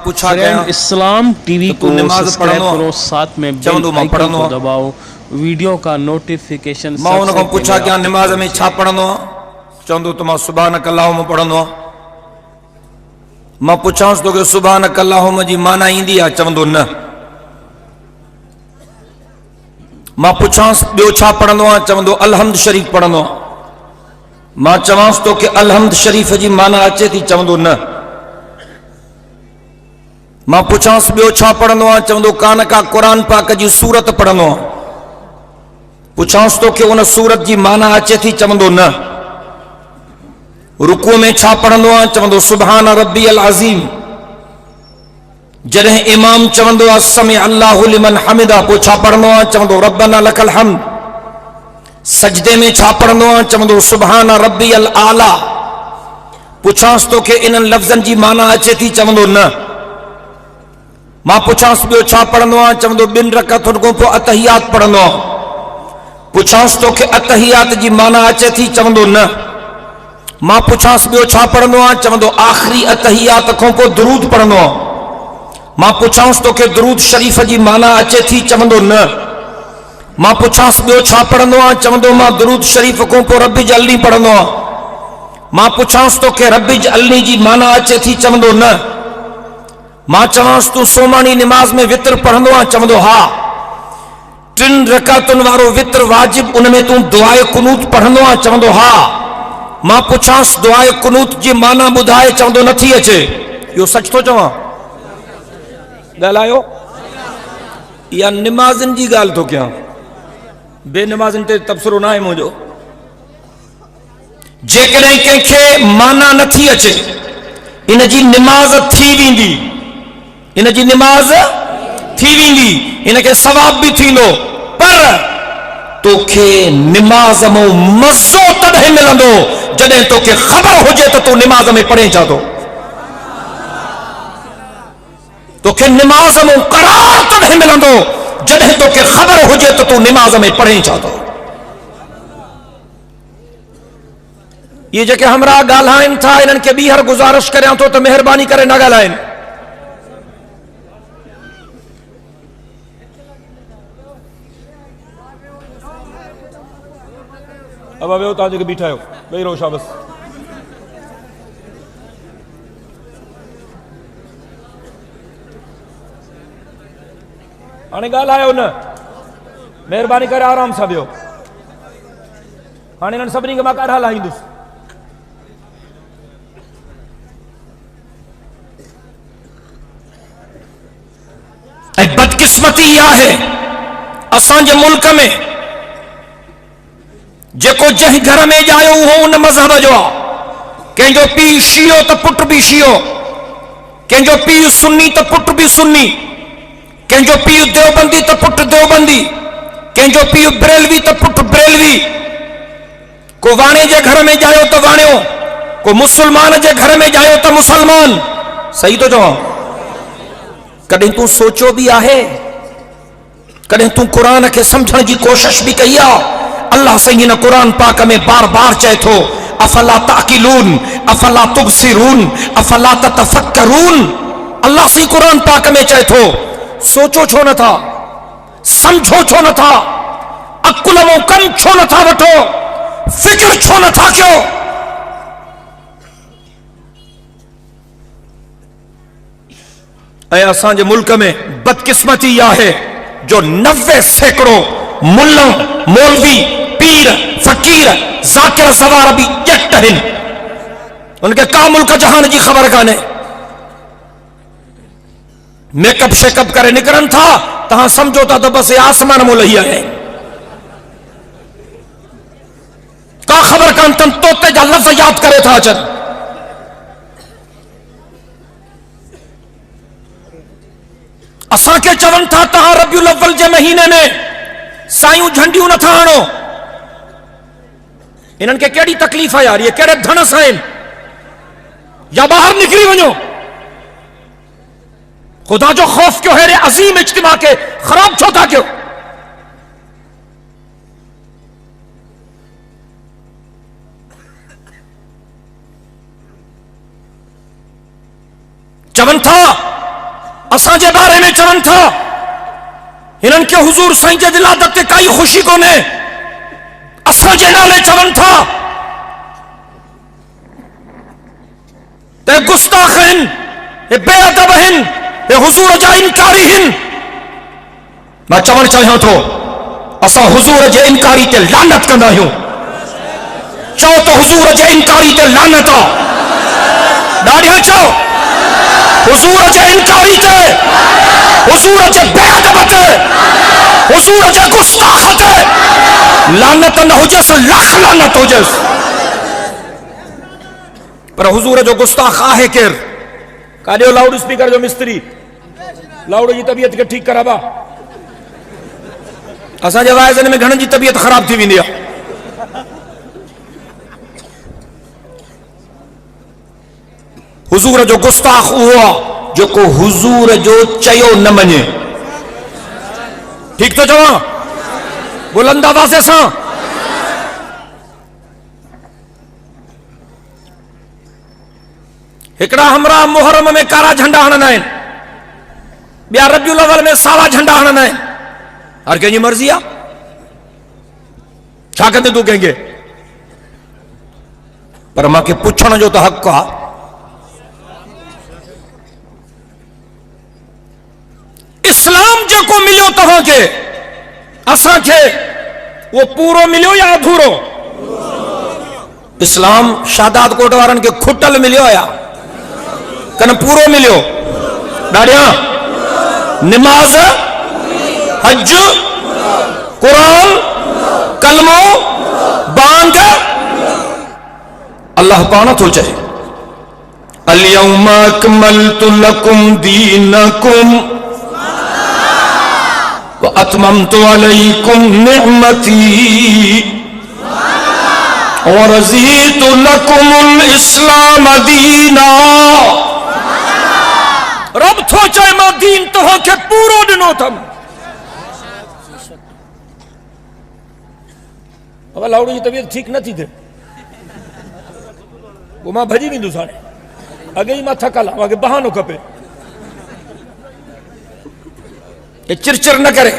पूछा गया इस्लाम टीवी को सब्सक्राइब करो, साथ में बेल आइकन को दबाओ, वीडियो का नोटिफिकेशन। मां उनको पूछा गया नमाज में छा पढ़नो, चवंदो तो मां सुभानक अल्लाहुम पढ़नो। मां पुछांस तो कि सुभानक अल्लाहुम जी माना ईंदी आ, चवंदो न। मां पुछांस बियो छा पढ़नो आ, चवंदो अलहम्द शरीफ पढ़नो। मां चवांस तो कि अलहम्द शरीफ जी माना अचे थी, चवंदो न। मां पुछांस बियो छा पढ़नो आ, चवंदो कान का कुरान पाक जी सूरत पढ़नो आ। पुछांस तो कि उन सूरत जी माना अचे थी, चवंदो न। रुकू में छा पढ़नो आ, चवंदो सुभान रब्बी अल अज़ीम। जॾहिं इमाम चवंदो आ समी अल्लाहु लिमन हमिदा, पोइ छा पढ़नो आ, चवंदो रब्बना लकल हम्द। सजदे में छा पढ़नो आ, चवंदो सुभान रब्बी अल आला। पुछांस तो कि इन्हनि लफ़्ज़नि जी माना अचे थी, चवंदो न। मां पुछांस बियो छा पढ़नो आ, चवंदो ॿिनि रकातुनि खां पोइ अतहियात पढ़नो आ। पुछांस तो कि अतहियात जी माना अचे थी, चवंदो न। मां पुछांस बियो छा पढ़नो आ, चवंदो आख़िरी अतहियात खां पोइ दुरूद पढ़नो आ। मां पुछांस तो कि दुरूद शरीफ जी माना अचे थी, चवंदो न। मां पुछांस बियो छा पढ़नो आ, चवंदो मां दुरूद शरीफ खां पोइ रब्बी जल्दी पढ़नो आ। मां पुछांस तो कि रब्बी जल्दी जी माना अचे थी, चवंदो न। मां चवांस तू सोमानी निमाज में वित्र पढ़नो आ, चवंदो हा। 3 रकातुनि वारो वित्र वाजिब, उनमें तू दुआए कुनूत पढ़नो आ, चवंदो हा। मां पुछांस दुआए कुनूत जी माना ॿुधाए, चवंदो नथी अचे। इहो सच थो चवां? ॻाल्हायो। इहा निमाज़नि जी ॻाल्हि थो कयां, बेनिमाज़नि ते तबसरो न आहे मुंहिंजो। जेकॾहिं कंहिंखे माना नथी अचे, इन जी निमाज़ थी वेंदी, इन जी निमाज़ थी वेंदी, इनखे सवाब बि थींदो। पर तोखे निमाज़ में मज़ो तॾहिं मिलंदो जॾहिं तोखे ख़बर हुजे त तूं निमाज़ में पढ़े छा थो। तोखे निमाज़ में करार तॾहिं मिलंदो जॾहिं तोखे ख़बर हुजे त तूं निमाज़ में पढ़े छा थो। ये जेके हमरा ॻाल्हाइनि था, इन्हनि खे ॿीहर गुज़ारिश करियां थो त महिरबानी करे न ॻाल्हाइनि। अब वेहो, तव्हां जेके बीठा आहियो वेही रहो, शाबस। हाणे ॻाल्हायो न, महिरबानी करे आराम सां वियो। हाणे इन्हनि सभिनी खे मां काॾा हलाईंदुसि। ऐं बदकिस्मती इहा आहे असांजे मुल्क में, जेको जंहिं घर में ॼायो उहो उन मज़हब जो आहे। कंहिंजो पीउ शियो त पुट बि शियो, कंहिंजो पीउ सुन्नी त पुट बि सुन्नी, कंहिंजो पीउ देवबंदी त पुट देवबंदी, कंहिंजो पीउ बरेलवी त पुट बरेलवी। को वाणे जे घर में ॼायो त वाणियो, को मुसलमान जे घर में ॼायो त मुसलमान। सही तो चवां? कॾहिं तूं सोचियो बि आहे, कॾहिं तूं क़ुरान खे सम्झण जी कोशिश बि कई आहे? अल्लाह सही न कुरान पाक में बार बार चए थो अफला ताकिलून, अफला तुबसिरून, अफला ततफक्करून। अल्लाह सही कुरान पाक में चए थो सोचो छो नथा, समझो छो नथा, अकुल मो कम छो नथा वठो, फिक्र छो नथा कयो। ऐं असांजे मुल्क में बदकिस्मती इहा आहे जो 90% मुल्ला, मौलवी, पीर, फकीर, ज़ाकिर सवार भी ॼट आहिनि। उनखे का मुल्क जहान जी ख़बर कान्हे। मेकअप शेकअप करे निकिरनि था, तव्हां समझो था त बसि आसमान मों लही आया आहिनि। का ख़बर कान अथनि, तोते जा लफ़्ज़ यादि करे था अचनि। असांखे चवनि था तव्हां रबियुल अव्वल जे महीने में सायूं झंडियूं नथा हणो। इन्हनि खे कहिड़ी तकलीफ़ आहे यार? ये कहिड़े धन सां आहिनि? या ॿाहिरि निकिरी वञो। खुदा जो खौफ क्यों है रे? अजीम इज्तिमा के खराब छो था क्यों? चवन था असांजे बारे में चवनि था हिननि खे हुजूर साईं जे विलादत ते काई ख़ुशी कोन्हे, असांजे नाले चवनि था ते गुस्ताख आहिनि, हे बेअदब आहिनि, हे हुजूर जा इनकारी आहिनि। मां चवणु चाहियां थो असां हुजूर जे इनकारी ते लानत कंदा आहियूं। चओ त हुजूर जे इनकारी ते लानत आहे। ॾाढिया चओ हुजूर जे इनकारी ते, हुजूर जे बेअदब ते, हुजूर जे गुस्ताख ते लानत न हुजेसि, लख लानत हुजेसि। पर हुजूर जो गुस्ताख आहे केर? काॾियो लाउड स्पीकर जो मिस्त्री लाउड जी तबियत खे ठीकु कराबा। असांजे वाइज़नि में घणनि जी तबियत ख़राब थी वेंदी आहे। हुजूर जो गुस्ताख उहो आहे जेको हुजूर जो चयो न मञे। ठीक तो चवां? बुलंद आवाज़ सां। हिकड़ा हमरा मुहर्रम में कारा झंडा हणंदा आहिनि, ॿिया रबियुल अव्वल में सावा झंडा हणंदा आहिनि। हर कंहिंजी मर्ज़ी आहे, छा कंदे तूं कंहिंखे? पर मूंखे पुछण जो त हक़ आहे, इस्लाम जेको मिलियो तव्हांखे असांखे उहो पूरो मिलियो या अधूरो? इस्लाम शादात कोट वारनि खे खुटल मिलियो या कन पूरो मिलियो? ॾाढिया निमाज़, हज, कुरान, कलमो, बांग। अल्लाह पाण थो चए अल-यौमा अकमलतु लकुम दीनकुम व अतममतु अलैकुम निअमती व रज़ीतु लकुमुल इस्लाम दीना। रब थो चए मां दीन तव्हांखे पूरो ॾिनो अथमि। अब लाउड जी तबियत ठीक न थी थे, वो मां भजी वेंदुसि हाणे। अॻे ई मां थकल आहियां, मूंखे बहानो खपे। ये चिरचिर न करे।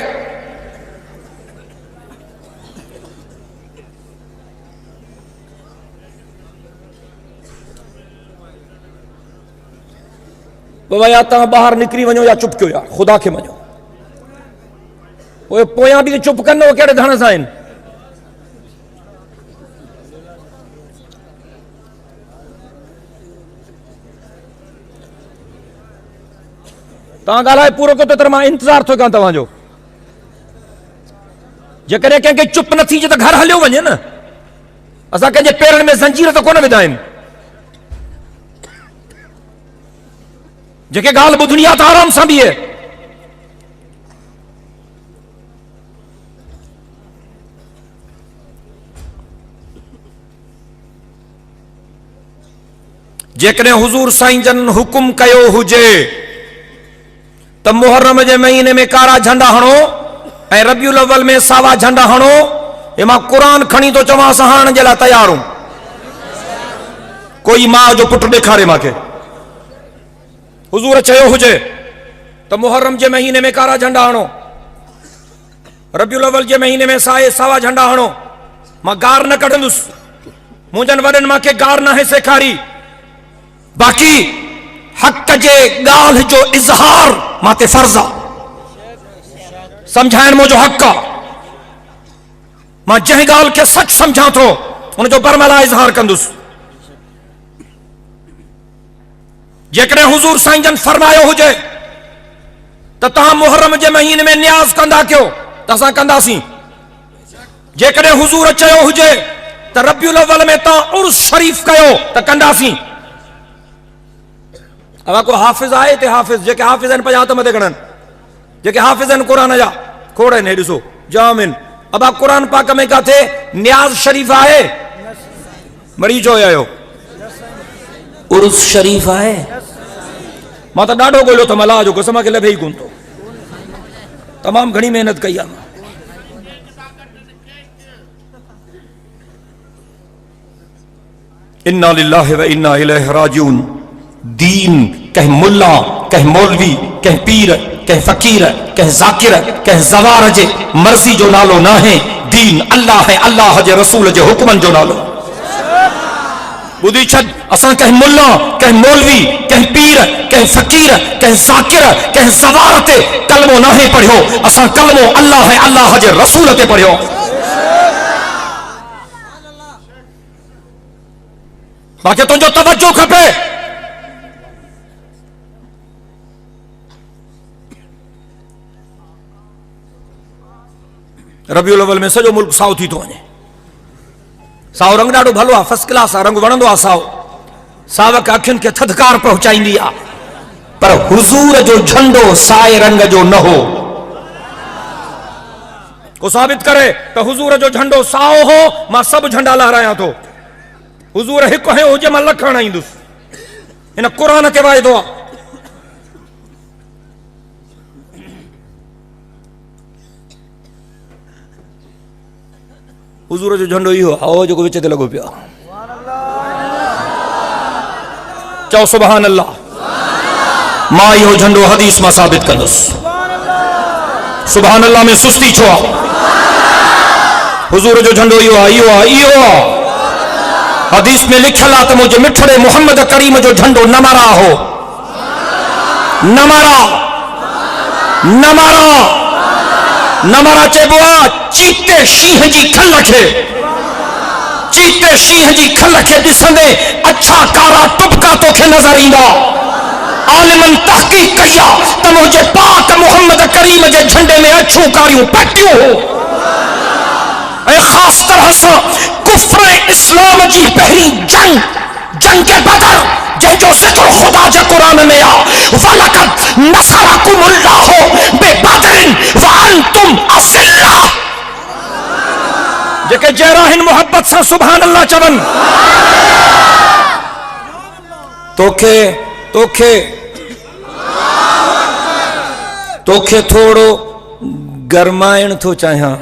बाबा या तव्हां ॿाहिरि निकिरी वञो या चुप कयो, या ख़ुदा खे मञो। पोइ पोयां बि चुप कनि, उहे कहिड़े धण सां आहिनि? तव्हां ॻाल्हाए पूरो कयो त मां इंतज़ारु थो कयां तव्हांजो। जेकॾहिं कंहिंखे चुप न थी अचे त घर हलियो वञे न। असां कंहिंजे पेरनि में ज़ंजीर त कोन विधा आहिनि। जेके ॻाल्हि ॿुधणी आहे त आराम सां बीहे। जेकॾहिं हुजूर साईं जन हुकुम कयो हुजे त मुहर्रम जे महीने में कारा झंडा हणो ऐं रबियुल अव्वल में सावा झंडा हणो, हे मां क़ुरान खणी थो चवां, असां हणण जे लाइ तयार आहियूं। कोई मां जो पुटु ॾेखारे मूंखे हुजूर चयो हुजे त मुहर्रम जे महीने में कारा झंडा हणो, रबियुल अव्वल जे महीने में सावा झंडा हणो, मां गार न कढंदुसि। मुंहिंजनि वॾनि मूंखे गार न सेखारी। बाक़ी हक़ जे ॻाल्हि जो इज़हार मां ते फर्ज़ आहे। समझाइण मुंहिंजो हक़ आहे। मां जंहिं ॻाल्हि खे सच समझां थो उनजो बरमला इज़हार कंदुसि। जेकॾहिं हुजूर साईं जन फरमायो हुजे त तव्हां मुहर्रम जे महीने में न्याज़ कंदा कयो त असां कंदासीं। जेकॾहिं हुजूर चयो हुजे त रबियुल अव्वल में तव्हां उर्स शरीफ कयो त कंदासीं। अब को हाफ़िज़ आहे हिते? हाफ़िज़ जेके हाफ़िज़ आहिनि पंहिंजा हथ मथे खणनि। जेके हाफ़िज़ आहिनि क़ुरान जा खोड़ आहिनि, हे ॾिसो जाम आहिनि। अब क़ुरान पाक में किथे न्याज़ शरीफ आहे? मरी चयो आयो उर्स शरीफ आहे? मां त ॾाढो ॻोल्हियो त अलाह जो कसम खे लभे ई कोन थो। तमामु घणी महिनत कई आहे। इन्ना लिल्लाहि व इन्ना इलैहि राजिऊन। दीन कंहिं मुल्ला कहीं मौलवी, कहीं पीर, कहीं फकीर, कहीं जाकिर, कहीं जवार जे मर्जी जो नालो ना है। दीन अल्लाह है, अल्लाह जे रसूल जे हुक्मन जो नालो। बुधी छद असां कहीं मुल्ला, कहीं मौलवी, कहीं पीर, कहीं फकीर, कहीं जाकिर, कहीं जवार ते कलमो ना है पढ़ियो। असां कलमो अल्लाह है, अल्लाह जे रसूल ते पढ़ियो। बाकी तुझो तवज्जो खपे। रबीउल अव्वल में सजो मुल्क साओ थी तो वने। साओ रंग ॾाढो भलो आहे, फर्स्ट क्लास आहे, रंग वणंदो आहे साओ। सावक अखियुनि खे थधिकार पहुचाईंदी आहे, पर हुजूर जो झंडो साए रंग जो न हो। को साबित करे तो हुजूर जो झंडो साओ हो, मां सब झंडा लहरायां थो। हुजूर हिकु है हुजे, मां लख हणाईंदुसि। इन क़ुरान ते वाइदो आहे। हुजूर जो झंडो इहो आहे जेको विच ते लॻो पियो आहे। चओ सुभान अल्लाह। मां इहो झंडो हदीस मां साबित कंदुसि। सुभान अल्लाह में सुस्ती छो आहे? हुजूर जो झंडो इहो आहे, इहो आहे, इहो आहे। हदीस में लिखियल आहे त मुंहिंजे मिठड़े मोहम्मद करीम जो झंडो नमरा हो। नमरा, नमरा, नमरा चइबो आहे चीते शींह जी खल खे। चीते शींह जी खल खे ॾिसंदे अछा कारा टुपका तोखे नज़र ईंदा। आलिमन तहक़ीक़ कई आहे त मुंहिंजे पाक मोहम्मद करीम जे झंडे में अछूं कारियूं पटियूं हो। ऐं ख़ासि तरह सां कुफ्र इस्लाम जी पहिरीं जंग, जंग बदर, जंहिंजो ज़िक्र ख़ुदा जे क़ुरान में आहे। वलक़द नसरकुमुल्लाहु बिबदरिन व अंतुम अज़िल्ला। जेके जहराहिन मोहब्बत सां सुभान अल्लाह चवनि। तोखे तोखे तोखे थोड़ो गरमाइण थो चाहियां।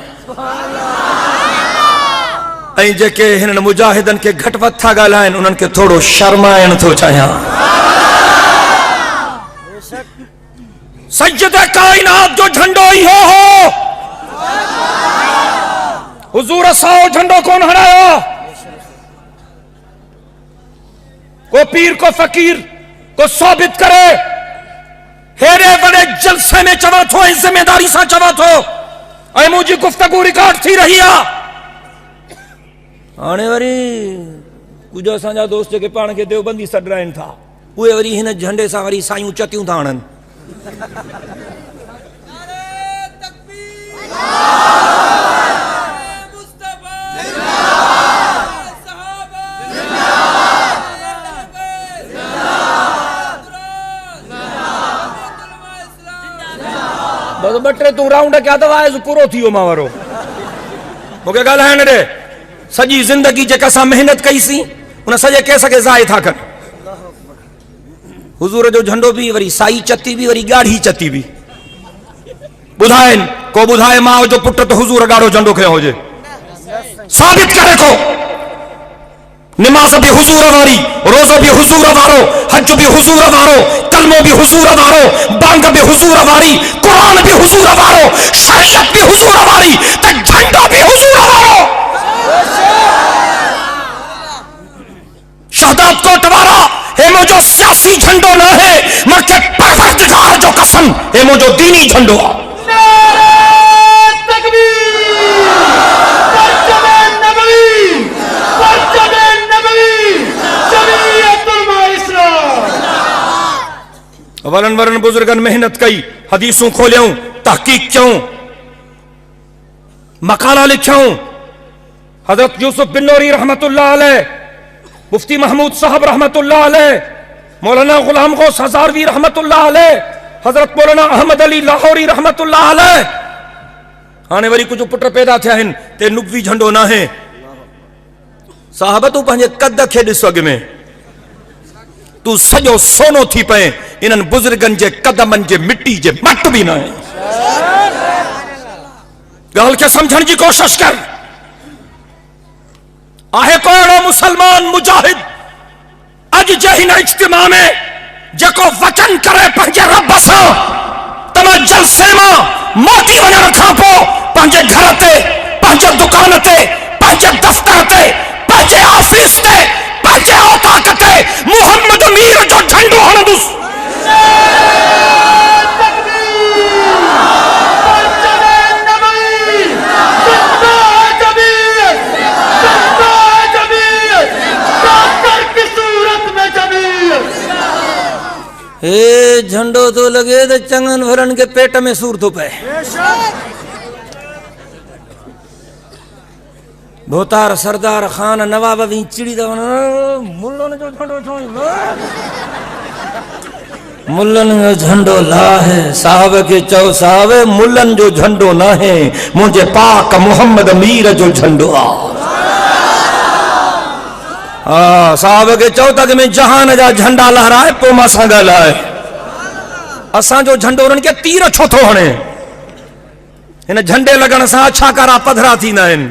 ऐं जेके हिननि मुजाहिदनि खे घटि वधि था ॻाल्हाइनि, उन्हनि खे थोड़ो शर्माइण थो चाहियां। सज्जदे काइनात जो झंडो इहो हो। हुजूर साओ झंडो कौन हणायो? को पीर, को फकीर, को साबित करे। हेरे बड़े जलसे में चवा थो, जिम्मेदारी सां चवा थो। ऐं मुंहिंजी गुफ्तगू रिकॉर्ड थी रही आहे। हाणे वरी कुझु असांजा दोस्त जेके पाण खे देवबंदी सॾराइनि था, उहे वरी हिन झंडे सां वरी सायूं चतियूं था हणनि। बस ॿ टे तूं राउंड कया त वाइज़ पूरो थी वियो मां वारो। मूंखे ॻाल्हाइण ॾे। सॼी ज़िंदगी जेका असां महिनत कईसीं, उन सॼे केस खे ज़ाइ था कनि। हुजूर जो झंडो बि वरी साई चती बि वरी ॻाढ़ी चती बि ॿुधाइनि। को ॿुधाए मां जो पुट त हुजूर ॻाढ़ो झंडो खयो हुजे, साबित करे को। निमाज़ भी हुजूर वारी, रोज़ो भी हुजूर वारो, हज भी हुजूर वारो, कलमो भी हुजूर वारो, बांग भी हुजूर वारी, कुरान भी हुजूर वारो, शरीयत भी हुजूर वारी, त झंडो भी हुजूर वारो। शहादत कोट वारा हे मुझो सियासी झंडो न है, मूंखे परवरदिगार जो कसम हे मुझो दीनी झंडो आहे। वलन वरन बुजुर्गन मेहनत कई, हदीसूं खोलियूं, तहकीक कयूं, मकाला लिखूं। हजरत यूसुफ बिन नूरी रहमतुल्लाह अलैह, मुफ्ती महमूद साहब रहमतुल्लाह अलैह, मौलाना गुलाम गौस हजारवी रहमतुल्लाह अलैह, हजरत मौलाना अहमद अली लाहौरी रहमतुल्लाह अलैह। हाणे वरी कुछ पुट पैदा थिया आहिनि ते नुकवी झंडो न आहे। साहब तूं पंहिंजे कद खे ॾिस, अॻ में तू सॼो सोनो थी पए। इन्हनि बुजुर्गनि जे कदमनि जे मिट्टी जे मट बि न आहे। ॻाल्हि खे समझण जी कोशिश कर। आहे को अहिड़ो मुसलमान मुजाहिद अॼु जे हिन इज्तिमा में जेको वचन करे पंहिंजे रब सां त मां जलसे मां मोटी वञण खां पोइ पंहिंजे घर ते, पंहिंजे दुकान ते, पंहिंजे दफ़्तर ते, पंहिंजे ऑफिस ते, पंहिंजे औताक ते मोहम्मद मीर जो झंडो हणंदुसि। हे झंडो तो लगे तो चंगन भरन के पेट में सूर तो पे। भोतार सरदार खान नवाब भी चिड़ी मुल्लन जो झंडो मुल्लन जो झंडो ला है साहब के चौ साहब मुल्लन जो झंडो ना है मुझे पाक मोहम्मद मीर जो झंडो आ। हाँ साहब के चौ तक में जहान जा झंडा लहराए पो मां सां ॻाल्हाए। असां जो झंडो उन्हनि खे तीर छो थो हणे? हिन झंडे लॻण सां अछा कारा पधरा थींदा आहिनि।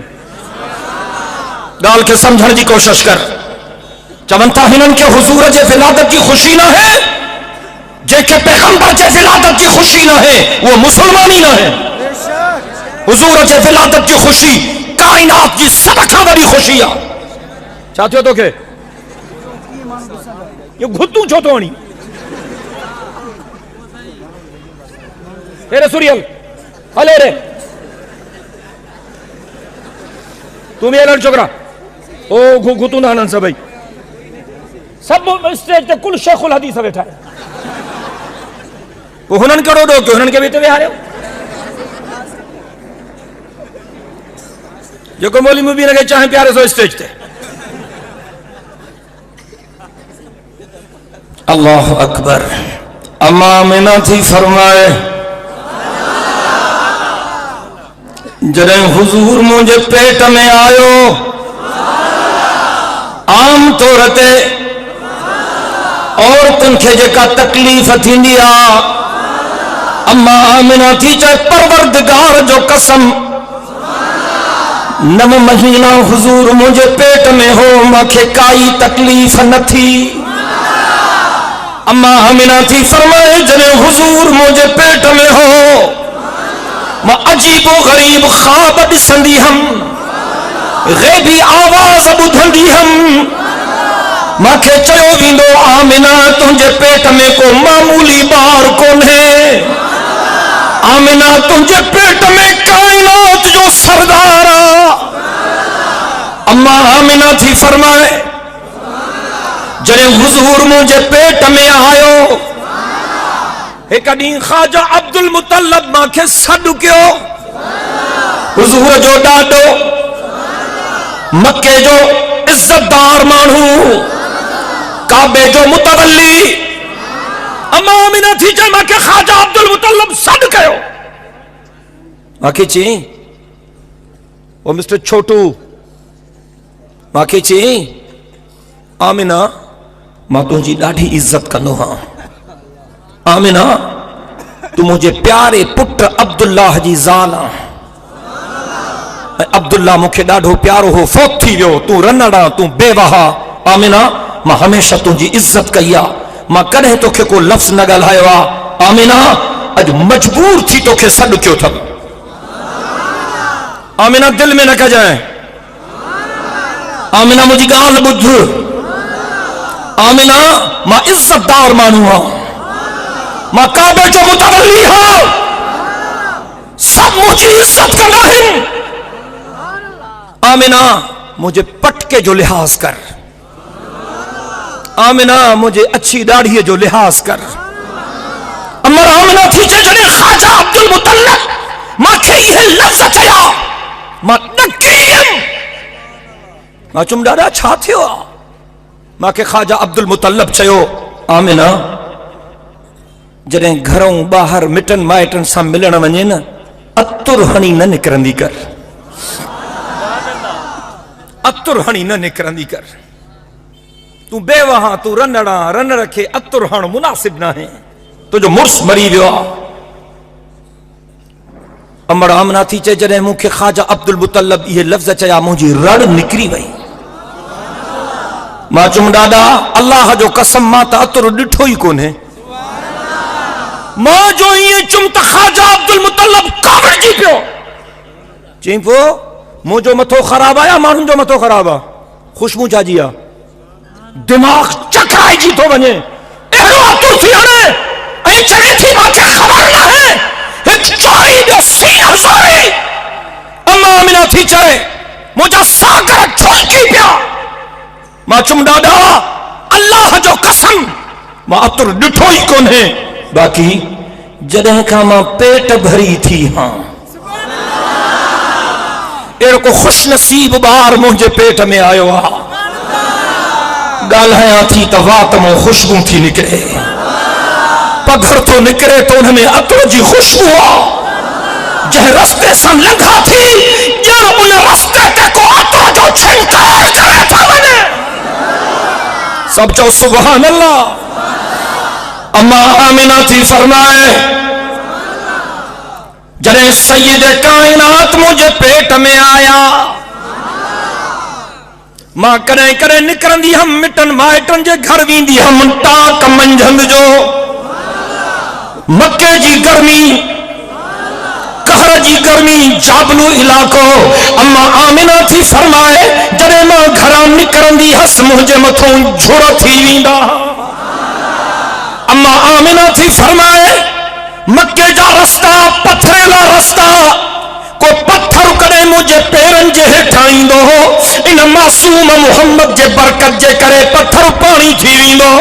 ॻाल्हि खे सम्झण जी कोशिश कर। चवनि था हिननि खे हुजूर जे विलादत जी ख़ुशी न है। जंहिंखे पैगंबर जे विलादत जी ख़ुशी न है वो मुसलमान ही न है। हुजूर जे विलादत जी ख़ुशी काइनात जी सभ खां वॾी ख़ुशी आहे। छा थियो तोखे? ये घुतू छो तो हणी? रे सूरियल हले रे तू भी हलण छोकरा। ओ घुतू ना हणन सभई। सब स्टेज ते कुल शेखुल हदीस वेठा है। वो हुनन करो दो के हुनन के भी ते विहारियो। जेको मौली मुबीन के चाहे प्यारे सो स्टेज ते। अल्लाह अकबर। अम्मा आमिना थी फरमाए जॾहिं हुजूर मुंहिंजे पेट में आयो आम तौर ते औरतुनि खे जेका तकलीफ़ थींदी आहे अम्मा आमिना थी चए परवरदिगार जो कसम 9 महीना हुजूर मुंहिंजे पेट में हो मूंखे काई तकलीफ़ न थी। अम्मा आमिना थी फरमाए जॾहिं हुजूर मुंहिंजे पेट में हो मां अजीबो गरीब ख्वाब ॾिसंदी हुअमि ग़ैबी आवाज़ ॿुधंदी हुअमि। मूंखे चयो वेंदो आमिना तुंहिंजे पेट में को मामूली ॿार कोन्हे। आमिना तुंहिंजे पेट में काइनात जो सरदार आहे। अम्मा आमिना थी फरमाए जॾहिं हुजूर मुंहिंजे पेट में आयो एक ॾींहुं ख्वाजा अब्दुल मुतल्लब मूंखे सॾु कयो। हुजूर जो ॾाॾो मक्के जो इज़तदार माण्हू काबे जो मुतवल्ली अम्मा आमिना थी चए मूंखे ख्वाजा अब्दुल मुतल्लब सॾु कयो। मूंखे चई ओ मिस्टर छोटू मूंखे चई आमिना मां तुझी ॾाढी इज्जत कंदो हाँ। आमिना तू मुझे प्यारे पुट अब्दुल्लाह जी ज़ाल आ। अब्दुल्ला मूंखे ॾाढो प्यारो हो फोत थी वियो। तू रनड़ा तू बेवहा। आमिना मां हमेशा तुझी इज्जत कई आ। मां कॾहिं तोखे को लफ़्ज़ न ॻाल्हायो आ। आमिना अॼु मजबूर थी तोखे सॾु कयो अथव। आमिना दिल में न कजाए। आमिना मुझी ॻाल्हि ॿुध। आमिना मां इज्जतदार माण्हू आहियां। मां काबे जो मुतवल्ली आहियां। सब मुझी इज्जत कंदा आहिनि। आमिना मुझे पटके जो लिहाज कर। आमिना मुझे अच्छी दाढ़ी जो लिहाज कर। अमर आमिना थी चए जॾहिं ख्वाजा अब्दुल मुतल्लब मूंखे इहे लफ़्ज़ चया मां ॾकी वियुमि। मां चुम ॾाढा छा थियो आहे? मूंखे ख्वाजा अब्दुल मुतल्लब चयो आमिना जॾहिं घरों ॿाहिरि मिटनि माइटनि सां मिलण वञे न अतुर हणी न निकिरंदी कर। अतुर हणी न निकिरंदी कर। तू बेवहा तू रनड़ा रनड़ खे अतुर हण मुनासिब न आहे। तुंहिंजो मुड़ुस मरी वियो आहे। अमर आमिना थी चए जॾहिं मूंखे ख्वाजा अब्दुल मुतल्लब इहे लफ़्ज़ चया मुंहिंजी रड़ निकिरी वई। मां चुम ॾाॾा अल्लाह जो कसम मां त अतरो ॾिठो ई कोन्हे। मां जो ईअं चुम त ख़ाजा अब्दुल मुतल्लब कावड़जी पियो। चई पोइ मुंहिंजो मथो ख़राबु आहे या माण्हुनि जो मथो ख़राबु आहे? ख़ुशबू छाजी आहे? दिमाग़ चकराइजी थो वञे। अहिड़ो अतुर थी हणे ऐं चवे थी मूंखे ख़बर न आहे हिकु चोरी जो सीन हज़ारी। अम्मा आमिना थी चए मुंहिंजा सागर ठोकी पिया। मां चुम ॾाॾा अल्लाह जो कसम मां अतुर ॾिठो ई कोन्हे। बाक़ी जॾहिं खां मां पेट भरी थी हां अहिड़ो को ख़ुश नसीब ॿार मुंहिंजे पेट में आयो आहे। ॻाल्हायां थी त वात मां ख़ुशबू थी निकिरे, पघर थो निकिरे तो हुन में अतुर जी ख़ुशबू आहे। जंहिं रस्ते सां लंघा थी ॼण उन रस्ते ते को अतुर जो छिनकार करे थो वञे। सब चओ सुभान अल्लाह। अम्मा आमिना थी फरमाए जॾहिं सैयद कायनात मुंहिंजे पेट में आया मां कॾहिं कॾहिं निकिरंदी हुअमि मिटनि माइटनि जे घर वेंदी हुअमि। टाक मंझंदि जो मके जी गर्मी कहर जी गर्मी जाबलू इलाको। अम्मा आमिना थी फरमाए जॾहिं मां घरां निकिरंदी हुअसि मुंहिंजे मथां झुड़ थी वेंदा। अम्मा आमिना थी फरमाए मक्के जा रस्ता पथरेला रस्ता, को पत्थर कॾहिं मुंहिंजे पेरनि जे हेठां ईंदो हो। इन मासूम मुहम्मद जे बरकत जे करे पत्थर पाणी थी वेंदो।